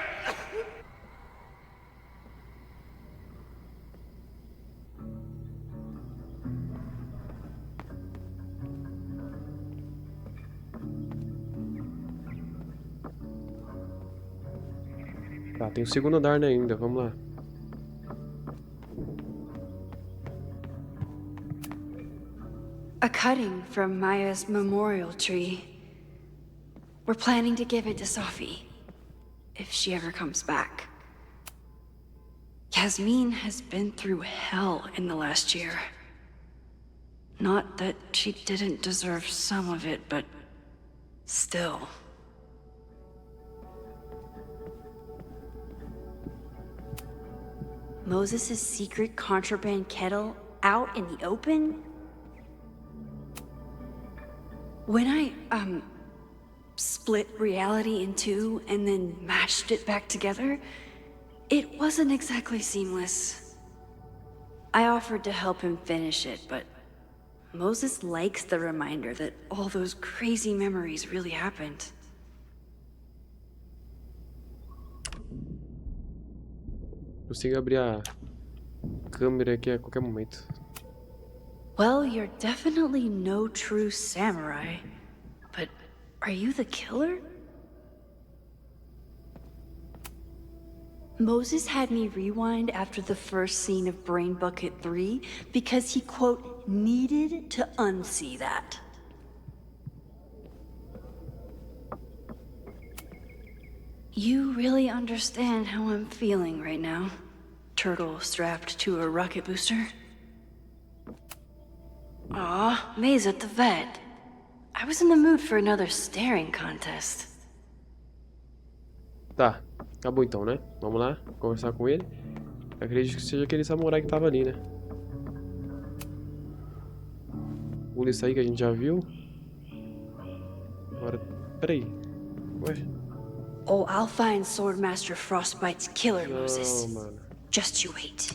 [SPEAKER 1] Tá, tem o segundo andar né, ainda, vamos lá.
[SPEAKER 11] A cutting from Maya's memorial tree. We're planning to give it to Sophie, if she ever comes back. Yasmin has been through hell in the last year. Not that she didn't deserve some of it, but still. Moses' secret contraband kettle out in the open? When I, split reality in two and then mashed it back together, it wasn't exactly seamless. I offered to help him finish it, but Moses likes the reminder that all those crazy memories really happened.
[SPEAKER 1] Consigo abrir a câmera aqui a qualquer momento.
[SPEAKER 11] Well, you're definitely no true samurai. But are you the killer? Moses had me rewind after the first scene of Brain Bucket 3 because he, quote, needed to unsee that. You really understand how I'm feeling right now, turtle strapped to a rocket booster? Aw, May's at the vet. I was in the mood for another staring contest.
[SPEAKER 1] Tá, acabou então, né? Vamos lá, conversar com ele. Eu acredito que seja aquele samurai que tava ali, né? Pula isso aí que a gente já viu. Agora, peraí. Ué?
[SPEAKER 11] Oh, I'll find Swordmaster Frostbite's killer, Moses.
[SPEAKER 1] Não, mano.
[SPEAKER 11] Just you wait.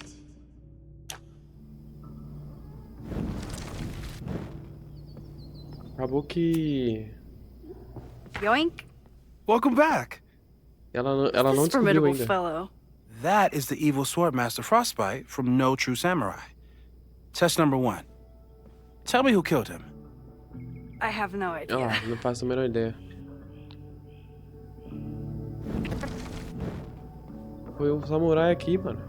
[SPEAKER 1] Acabou que...
[SPEAKER 11] Yoink.
[SPEAKER 10] Welcome back.
[SPEAKER 1] Ela não
[SPEAKER 11] This
[SPEAKER 1] descobriu
[SPEAKER 11] formidable
[SPEAKER 1] ainda.
[SPEAKER 11] fellow.
[SPEAKER 10] That is the evil Swordmaster Frostbite from No True Samurai. Test number 1. Tell me who killed him.
[SPEAKER 11] I have no idea.
[SPEAKER 1] Ah, não faço a menor ideia. Foi o samurai aqui, mano.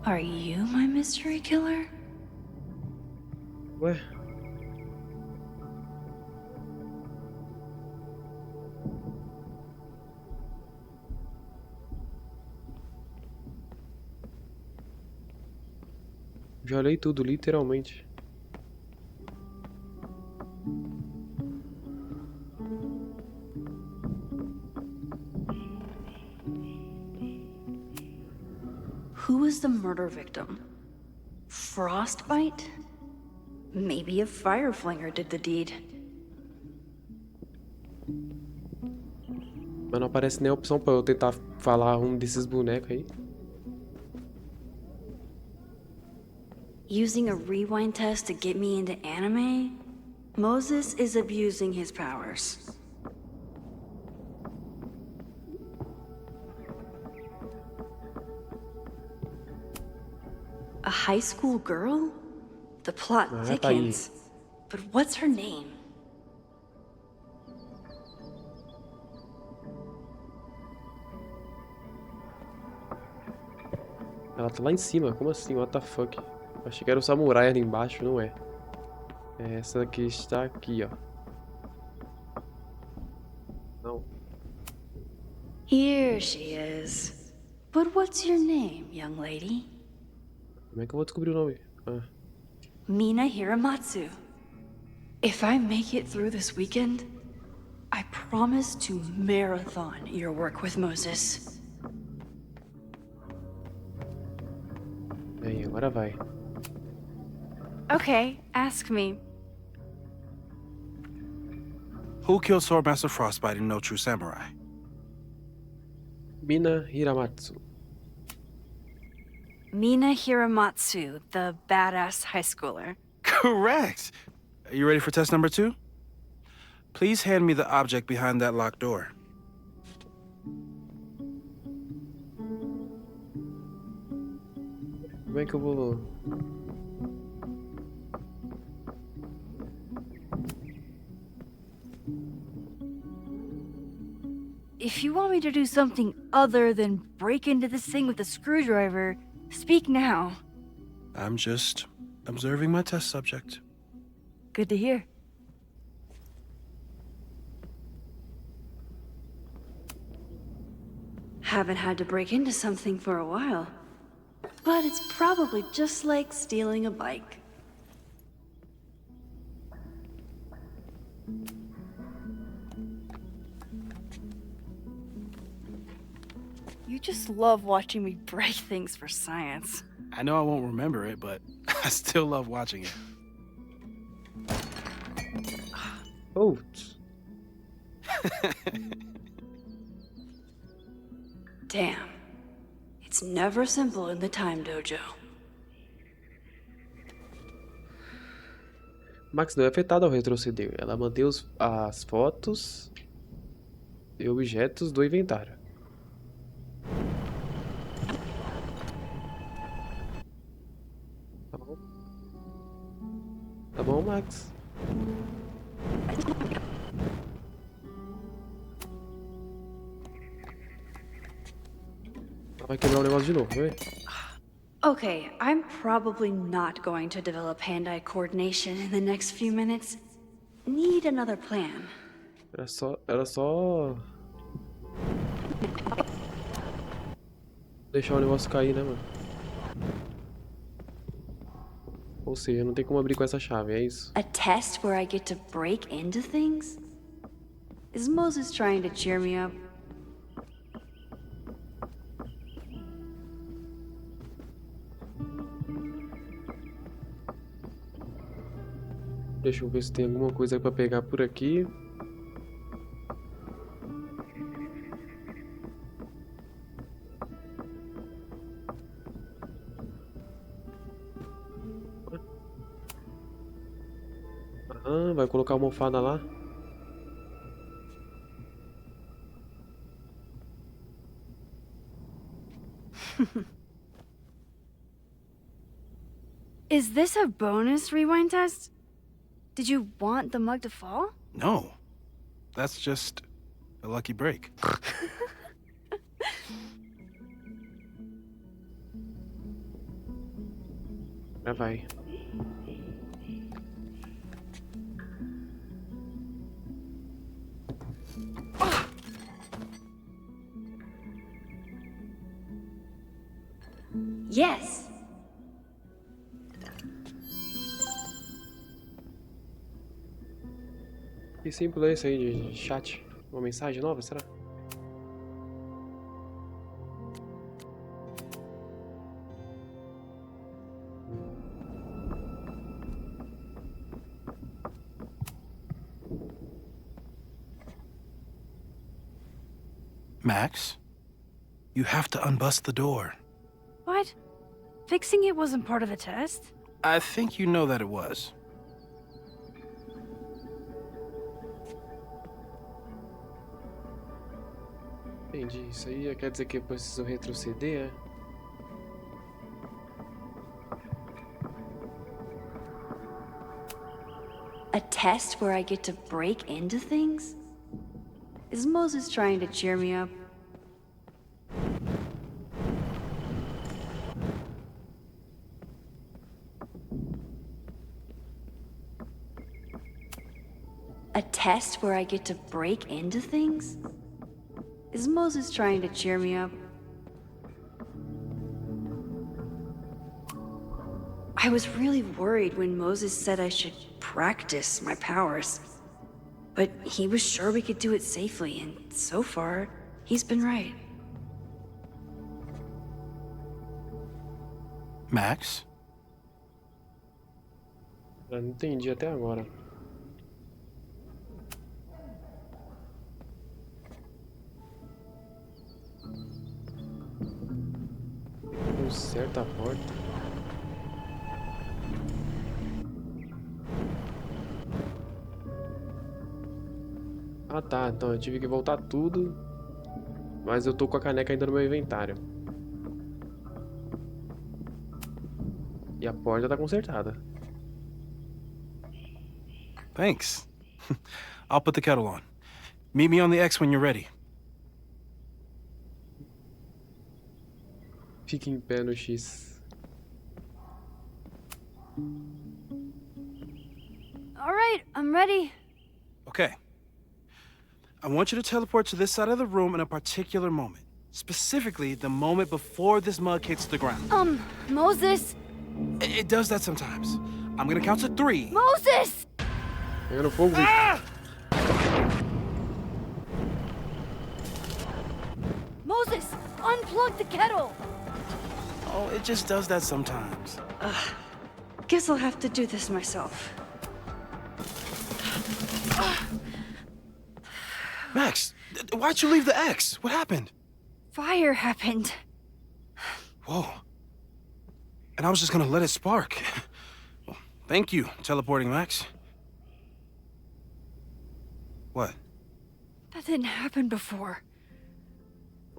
[SPEAKER 11] Are you my mystery killer?
[SPEAKER 1] Ué? Já olhei tudo, literalmente.
[SPEAKER 11] Who was the murder victim? Frostbite? Maybe a fire flinger did the deed.
[SPEAKER 1] Mas não aparece nem a opção pra eu tentar falar um desses bonecos aí.
[SPEAKER 11] Using a rewind test to get me into anime? Moses is abusing his powers. A high school girl? The plot
[SPEAKER 1] Ah, tá aí.
[SPEAKER 11] thickens. But what's her name?
[SPEAKER 1] Ela tá lá em cima, como assim? What the fuck? Achei que era o samurai ali embaixo, não é. É essa que está aqui, ó. Não.
[SPEAKER 11] Here she is. But what's your name, young lady?
[SPEAKER 1] Como é que eu vou descobrir o nome? Ah.
[SPEAKER 11] Mina Hiramatsu. If I make it through this weekend, I promise to marathon your work with Moses.
[SPEAKER 1] Bem, agora vai.
[SPEAKER 11] Okay, ask me.
[SPEAKER 10] Who killed Swordmaster Frostbite in No True Samurai?
[SPEAKER 1] Mina Hiramatsu.
[SPEAKER 11] Mina Hiramatsu, the badass high schooler.
[SPEAKER 10] Correct. Are you ready for test number 2? Please hand me the object behind that locked door.
[SPEAKER 1] Como é que eu vou...
[SPEAKER 11] If you want me to do something other than break into this thing with a screwdriver, speak now.
[SPEAKER 10] I'm just observing my test subject.
[SPEAKER 11] Good to hear. Haven't had to break into something for a while. But it's probably just like stealing a bike. You just love watching me break things for science.
[SPEAKER 10] I know I won't remember it, but I still love watching it.
[SPEAKER 1] Oh.
[SPEAKER 11] Damn. It's never simple in the time dojo.
[SPEAKER 1] Max não é afetada ao retroceder. Ela mantém as fotos e objetos do inventário. Tá bom, Max. Vai quebrar o negócio de novo, vai?
[SPEAKER 11] Okay, I'm probably not going to develop hand-eye coordination in the next few minutes. Need another plan.
[SPEAKER 1] Era só... deixar o negócio cair, né, mano? Ou seja, não tem como abrir com essa chave, é isso?
[SPEAKER 11] A test where I get to break into things? Is Moses trying to cheer me up?
[SPEAKER 1] Deixa eu ver se tem alguma coisa aí pra pegar por aqui. Ah, vai colocar a almofada lá.
[SPEAKER 11] Is this a bonus rewind test? Did you want the mug to fall?
[SPEAKER 10] No. That's just a lucky break.
[SPEAKER 1] Já vai.
[SPEAKER 11] Yes.
[SPEAKER 1] Que símbolo é esse aí de chat? Uma mensagem nova, será?
[SPEAKER 10] Max, you have to unbust the door.
[SPEAKER 11] What? Fixing it wasn't part of the test?
[SPEAKER 10] I think you know that it was.
[SPEAKER 1] Entendi. Isso aí quer dizer que eu preciso retroceder, é?
[SPEAKER 11] A test where I get to break into things? Is Moses trying to cheer me up? A test where I get to break into things? Is Moses trying to cheer me up? I was really worried when Moses said I should practice my powers. But he was sure we could do it safely, and so far, he's been right.
[SPEAKER 10] Max?
[SPEAKER 1] Eu não entendi até agora. Conserta a porta. Ah tá, então eu tive que voltar tudo. Mas eu tô com a caneca ainda no meu inventário. E a porta tá consertada.
[SPEAKER 10] Thanks. I'll put the kettle on. Meet me on the X when you're ready.
[SPEAKER 1] Fique em pé no X.
[SPEAKER 11] All right, I'm ready.
[SPEAKER 10] Okay. I want you to teleport to this side of the room in a particular moment. Specifically, the moment before this mug hits the ground.
[SPEAKER 11] Moses!
[SPEAKER 10] It does that sometimes. I'm gonna count to 3.
[SPEAKER 11] Moses!
[SPEAKER 1] Pegando fogo.
[SPEAKER 11] Moses! unplug the kettle.
[SPEAKER 10] Oh, it just does that sometimes.
[SPEAKER 11] Guess I'll have to do this myself.
[SPEAKER 10] Max, why'd you leave the X? What happened?
[SPEAKER 11] Fire happened.
[SPEAKER 10] Whoa. And I was just gonna let it spark. Well, thank you, teleporting Max. What?
[SPEAKER 11] That didn't happen before.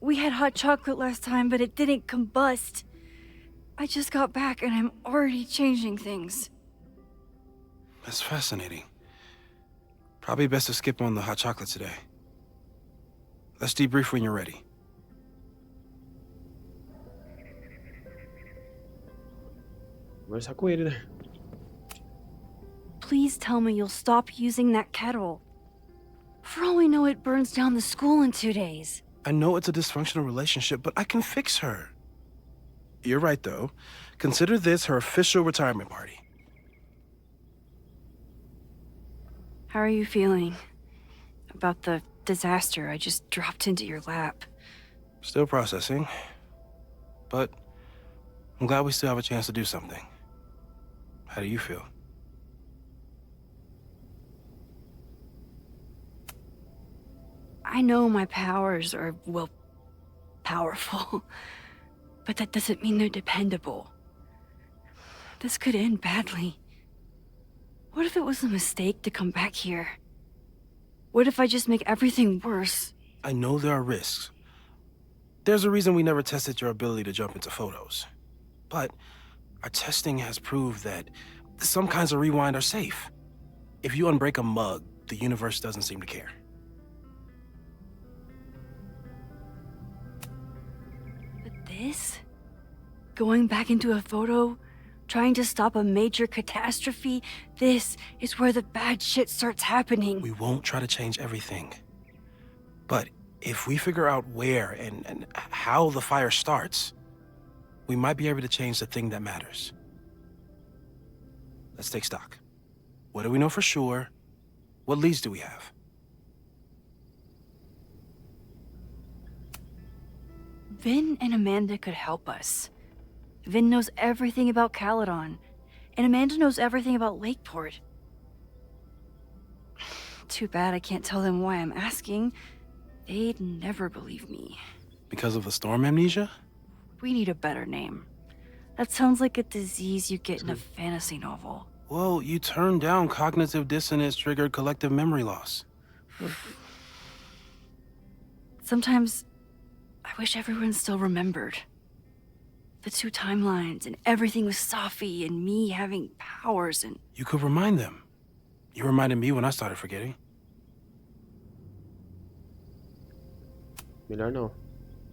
[SPEAKER 11] We had hot chocolate last time, but it didn't combust. I just got back and I'm already changing things.
[SPEAKER 10] That's fascinating. Probably best to skip on the hot chocolate today. Let's debrief when you're ready.
[SPEAKER 1] Conversar com ele, né?
[SPEAKER 11] Please tell me you'll stop using that kettle. For all we know, it burns down the school in 2 days.
[SPEAKER 10] I know it's a dysfunctional relationship, but I can fix her. You're right, though. Consider this her official retirement party.
[SPEAKER 11] How are you feeling about the disaster I just dropped into your lap?
[SPEAKER 10] Still processing. But I'm glad we still have a chance to do something. How do you feel?
[SPEAKER 11] I know my powers are, well, powerful. But that doesn't mean they're dependable. This could end badly. What if it was a mistake to come back here? What if I just make everything worse?
[SPEAKER 10] I know there are risks. There's a reason we never tested your ability to jump into photos. But our testing has proved that some kinds of rewind are safe. If you unbreak a mug, the universe doesn't seem to care.
[SPEAKER 11] But this? Going back into a photo? Trying to stop a major catastrophe? This is where the bad shit starts happening.
[SPEAKER 10] We won't try to change everything. But if we figure out where and how the fire starts, we might be able to change the thing that matters. Let's take stock. What do we know for sure? What leads do we have?
[SPEAKER 11] Vin and Amanda could help us. Vin knows everything about Caledon, and Amanda knows everything about Lakeport. Too bad I can't tell them why I'm asking. They'd never believe me.
[SPEAKER 10] Because of the storm amnesia?
[SPEAKER 11] We need a better name. That sounds like a disease you get in a fantasy novel.
[SPEAKER 10] Well, you turned down cognitive dissonance triggered collective memory loss.
[SPEAKER 11] Sometimes, I wish everyone still remembered. The 2 timelines, and everything with Safi, and me having powers, and...
[SPEAKER 10] You could remind them. You reminded me when I started forgetting.
[SPEAKER 1] Melhor não.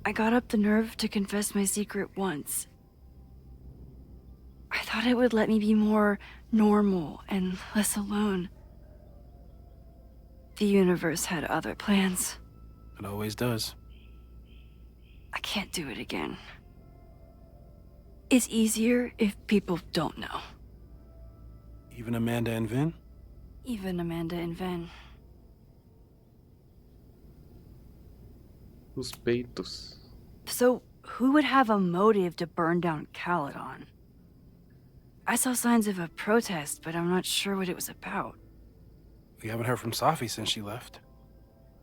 [SPEAKER 11] I got up the nerve to confess my secret once. I thought it would let me be more normal and less alone. The universe had other plans.
[SPEAKER 10] It always does.
[SPEAKER 11] I can't do it again. It's easier if people don't know.
[SPEAKER 10] Even Amanda and Vin?
[SPEAKER 11] Even Amanda and Vin.
[SPEAKER 1] Suspeitos.
[SPEAKER 11] So, who would have a motive to burn down Caledon? I saw signs of a protest, but I'm not sure what it was about.
[SPEAKER 10] We haven't heard from Safi since she left.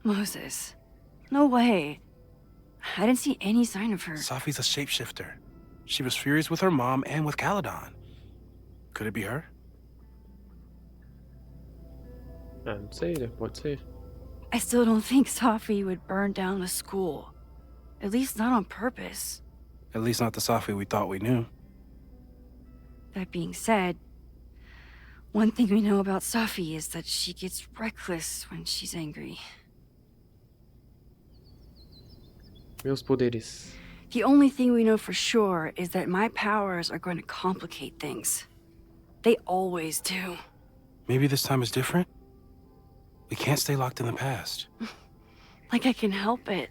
[SPEAKER 11] Moses. No way. I didn't see any sign of her.
[SPEAKER 10] Safi's a shapeshifter. She was furious with her mom and with Caledon. Could it be her?
[SPEAKER 1] Não sei, né? Pode ser.
[SPEAKER 11] I still don't think Safi would burn down the school. At least not on purpose.
[SPEAKER 10] At least not the Safi we thought we knew.
[SPEAKER 11] That being said, one thing we know about Safi is that she gets reckless when she's angry.
[SPEAKER 1] Meus poderes.
[SPEAKER 11] The only thing we know for sure is that my powers are going to complicate things. They always do.
[SPEAKER 10] Maybe this time is different? We can't stay locked in the past.
[SPEAKER 11] Like I can help it.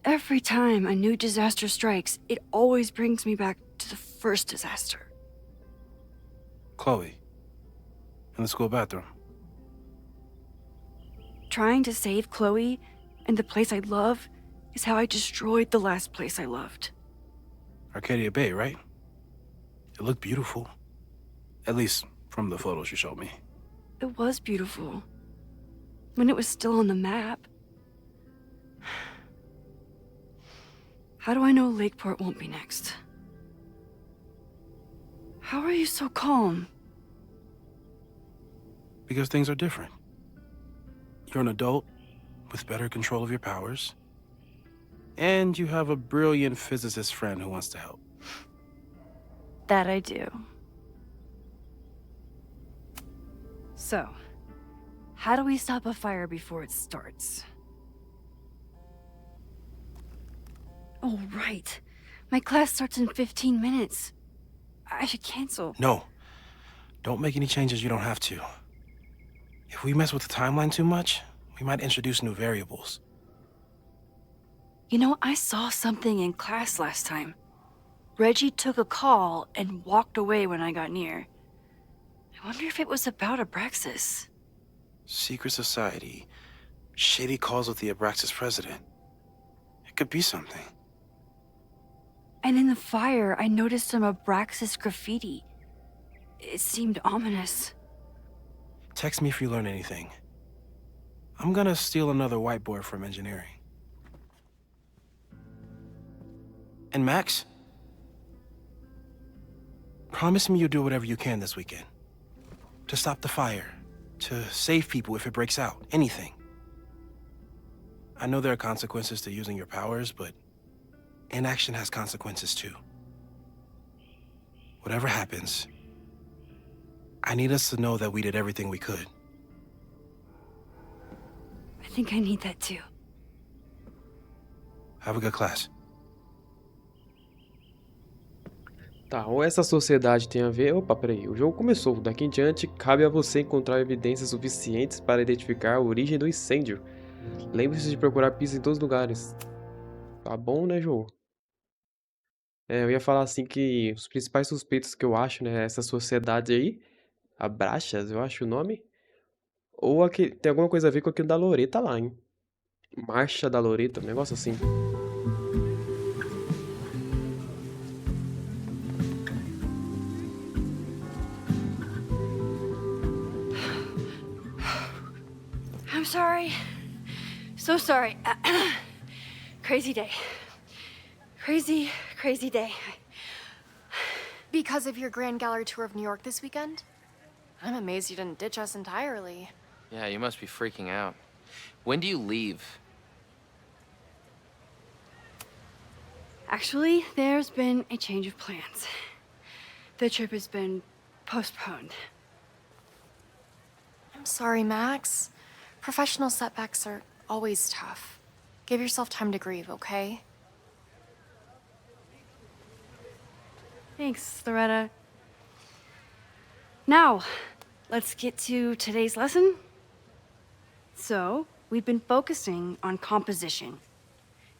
[SPEAKER 11] Every time a new disaster strikes, it always brings me back to the first disaster.
[SPEAKER 10] Chloe. In the school bathroom.
[SPEAKER 11] Trying to save Chloe and the place I love is how I destroyed the last place I loved.
[SPEAKER 10] Arcadia Bay, right? It looked beautiful. At least from the photos you showed me.
[SPEAKER 11] It was beautiful. When it was still on the map. How do I know Lakeport won't be next? How are you so calm?
[SPEAKER 10] Because things are different. You're an adult with better control of your powers. And you have a brilliant physicist friend who wants to help.
[SPEAKER 11] That I do. So, how do we stop a fire before it starts? Oh, right. My class starts in 15 minutes. I should cancel.
[SPEAKER 10] No. Don't make any changes you don't have to. If we mess with the timeline too much, we might introduce new variables.
[SPEAKER 11] You know, I saw something in class last time. Reggie took a call and walked away when I got near. I wonder if it was about Abraxas.
[SPEAKER 10] Secret society. Shady calls with the Abraxas president. It could be something.
[SPEAKER 11] And in the fire, I noticed some Abraxas graffiti. It seemed ominous.
[SPEAKER 10] Text me if you learn anything. I'm gonna steal another whiteboard from engineering. And Max? Promise me you'll do whatever you can this weekend. To stop the fire. To save people if it breaks out. Anything. I know there are consequences to using your powers, but inaction has consequences too. Whatever happens, I need us to know that we did everything we could.
[SPEAKER 11] I think I need that too.
[SPEAKER 10] Have a good class.
[SPEAKER 1] Tá, ou essa sociedade tem a ver... Opa, peraí, o jogo começou. Daqui em diante, cabe a você encontrar evidências suficientes para identificar a origem do incêndio. Lembre-se de procurar pistas em todos os lugares. Tá bom, né, jogo? Eu ia falar assim que os principais suspeitos que eu acho, né, essa sociedade aí, a Graças, eu acho o nome, ou tem alguma coisa a ver com aquilo da Loreta lá, hein? Marcha da Loreta, um negócio assim.
[SPEAKER 11] I'm sorry. So sorry. Crazy day. Crazy day.
[SPEAKER 4] Because of your Grand Gallery tour of New York this weekend? I'm amazed you didn't ditch us entirely.
[SPEAKER 12] Yeah, you must be freaking out. When do you leave?
[SPEAKER 11] Actually, there's been a change of plans. The trip has been postponed.
[SPEAKER 4] I'm sorry, Max. Professional setbacks are always tough. Give yourself time to grieve, okay?
[SPEAKER 11] Thanks, Loretta. Now, let's get to today's lesson. So, we've been focusing on composition,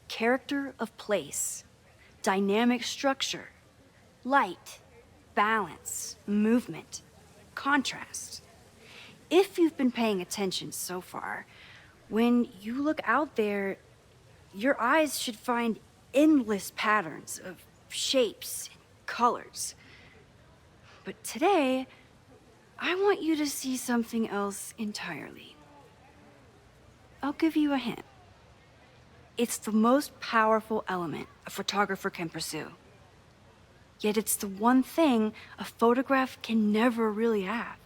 [SPEAKER 11] character of place, dynamic structure, light, balance, movement, contrast. If you've been paying attention so far, when you look out there, your eyes should find endless patterns of shapes and colors. But today, I want you to see something else entirely. I'll give you a hint. It's the most powerful element a photographer can pursue. Yet it's the one thing a photograph can never really have.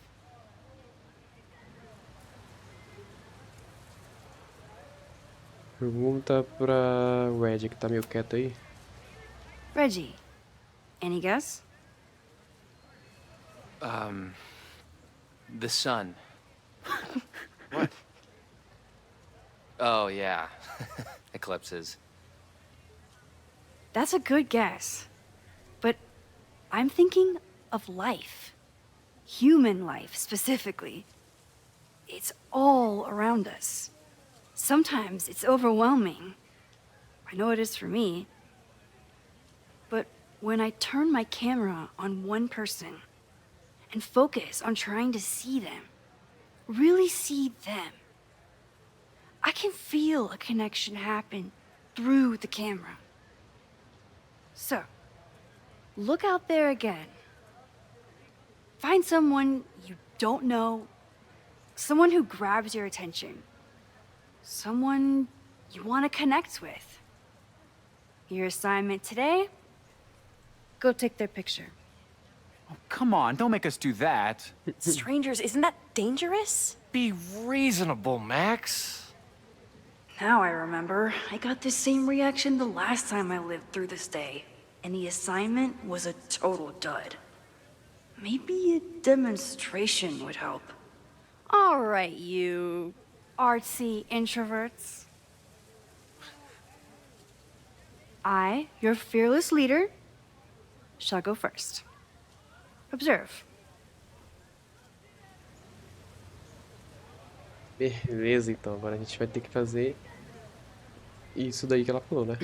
[SPEAKER 1] Pergunta pra Reggie, que tá meio quieto aí.
[SPEAKER 11] Reggie, any guess?
[SPEAKER 12] The sun. What? Oh, yeah. Eclipses.
[SPEAKER 11] That's a good guess. But I'm thinking of life. Human life, specifically. It's all around us. Sometimes it's overwhelming. I know it is for me. But when I turn my camera on one person and focus on trying to see them, really see them, I can feel a connection happen through the camera. So, look out there again. Find someone you don't know, someone who grabs your attention, someone you want to connect with. Your assignment today? Go take their picture.
[SPEAKER 13] Oh, come on, don't make us do that.
[SPEAKER 14] Strangers, isn't that dangerous?
[SPEAKER 12] Be reasonable, Max.
[SPEAKER 11] Now I remember. I got the same reaction the last time I lived through this day, and the assignment was a total dud. Maybe a demonstration would help. All right, you artsy introverts. I, your fearless leader, shall go first. Observe.
[SPEAKER 1] Beleza, então. Agora a gente vai ter que fazer isso daí que ela falou, né?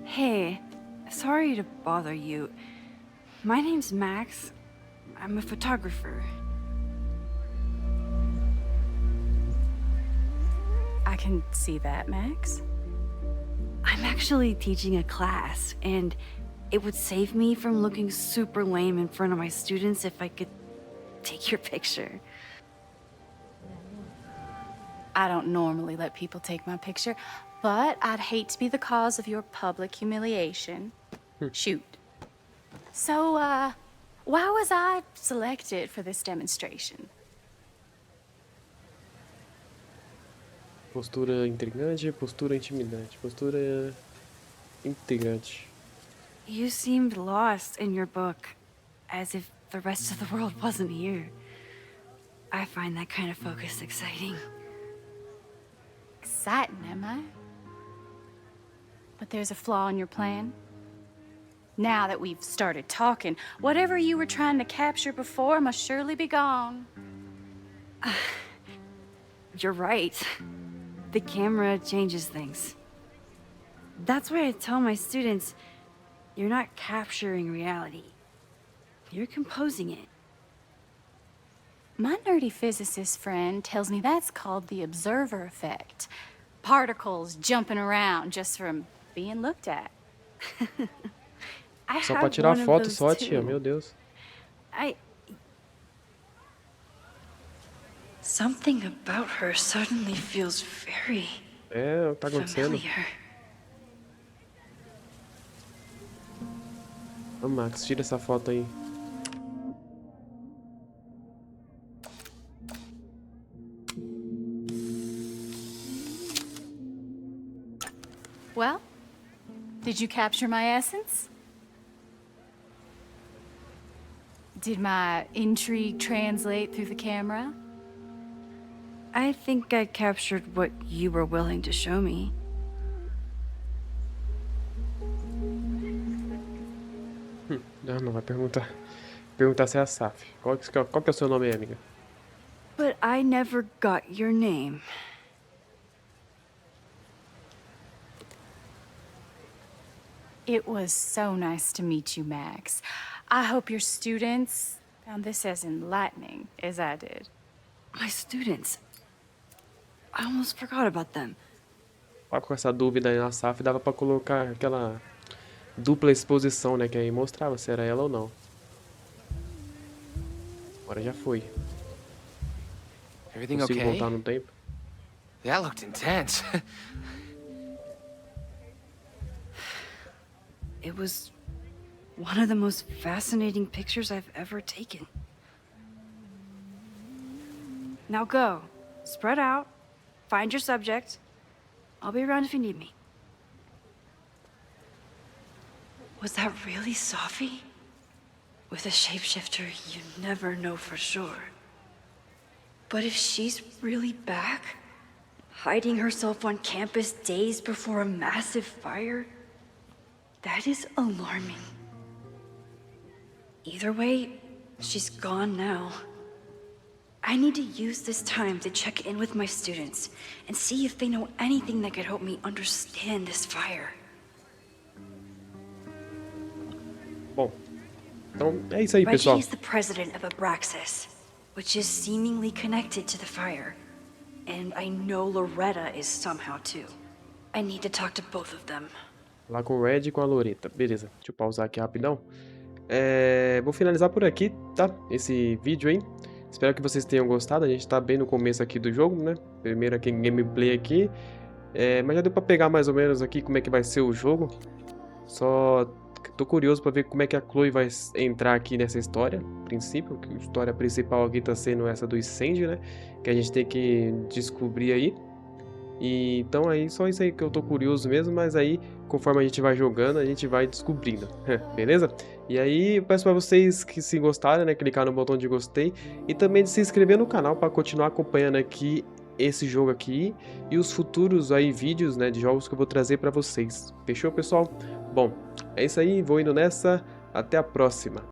[SPEAKER 11] Hey, sorry to bother you. My name's Max. I'm a photographer.
[SPEAKER 14] I can see that, Max.
[SPEAKER 11] I'm actually teaching a class, and it would save me from looking super lame in front of my students if I could take your picture.
[SPEAKER 14] I don't normally let people take my picture, but I'd hate to be the cause of your public humiliation. Shoot. So, why was I selected for this demonstration?
[SPEAKER 1] Postura intrigante, postura intimidante, postura intrigante.
[SPEAKER 11] You seemed lost in your book, as if the rest of the world wasn't here. I find that kind of focus exciting.
[SPEAKER 14] Exciting, am I? But there's a flaw in your plan. Now that we've started talking, whatever you were trying to capture before must surely be gone.
[SPEAKER 11] You're right. The camera changes things. That's why I tell my students, you're not capturing reality. You're composing it.
[SPEAKER 14] My nerdy physicist friend tells me that's called the observer effect. Particles jumping around just from being looked at.
[SPEAKER 1] Só pra tirar foto só, tia, meu Deus.
[SPEAKER 11] Something about her suddenly feels very
[SPEAKER 1] É, o que tá acontecendo?
[SPEAKER 11] familiar.
[SPEAKER 1] Ô, Max, tira essa foto aí.
[SPEAKER 14] Well, did you capture my essence? Did my intrigue translate through the camera?
[SPEAKER 11] I think I captured what you were willing to show me.
[SPEAKER 1] Não vai perguntar. Perguntar se é a Saf. Qual que é o seu nome aí, amiga?
[SPEAKER 11] But I never got your name.
[SPEAKER 14] It was so nice to meet you, Max. I hope your students found this as enlightening as I did.
[SPEAKER 11] My students. I almost forgot about them.
[SPEAKER 1] Com essa dúvida aí na Saf, dava pra colocar aquela dupla exposição, né? Que aí mostrava se era ela ou não. Agora já foi.
[SPEAKER 12] Everything
[SPEAKER 1] Consigo
[SPEAKER 12] okay?
[SPEAKER 1] voltar no tempo?
[SPEAKER 12] That looked intense.
[SPEAKER 11] It was one of the most fascinating pictures I've ever taken. Now go. Spread out. Find your subject. I'll be around if you need me. Was that really Safi? With a shapeshifter, you never know for sure. But if she's really back, hiding herself on campus days before a massive fire, that is alarming. Either way, she's gone now. I need to use this time to check in with my students and see if they know anything that could help me understand this fire.
[SPEAKER 1] Bom, então é isso aí,
[SPEAKER 11] Reggie
[SPEAKER 1] pessoal.
[SPEAKER 11] is the president of Graças, which is seemingly connected to the fire. And I know Loretta is somehow too. I need to talk to both of them.
[SPEAKER 1] Lá com o Red e com a Loreta. Beleza, deixa eu pausar aqui rapidão. Vou finalizar por aqui, tá? Esse vídeo aí. Espero que vocês tenham gostado. A gente tá bem no começo aqui do jogo, né? Primeiro aqui gameplay aqui. Mas já deu pra pegar mais ou menos aqui como é que vai ser o jogo. Só tô curioso pra ver como é que a Chloe vai entrar aqui nessa história. A princípio, que a história principal aqui tá sendo essa do incêndio, né? Que a gente tem que descobrir aí. E então aí só isso aí que eu tô curioso mesmo, mas aí conforme a gente vai jogando, a gente vai descobrindo, beleza? E aí eu peço pra vocês que se gostaram, né, clicar no botão de gostei e também de se inscrever no canal para continuar acompanhando aqui esse jogo aqui e os futuros aí vídeos, né, de jogos que eu vou trazer pra vocês. Fechou, pessoal? Bom, é isso aí, vou indo nessa, até a próxima.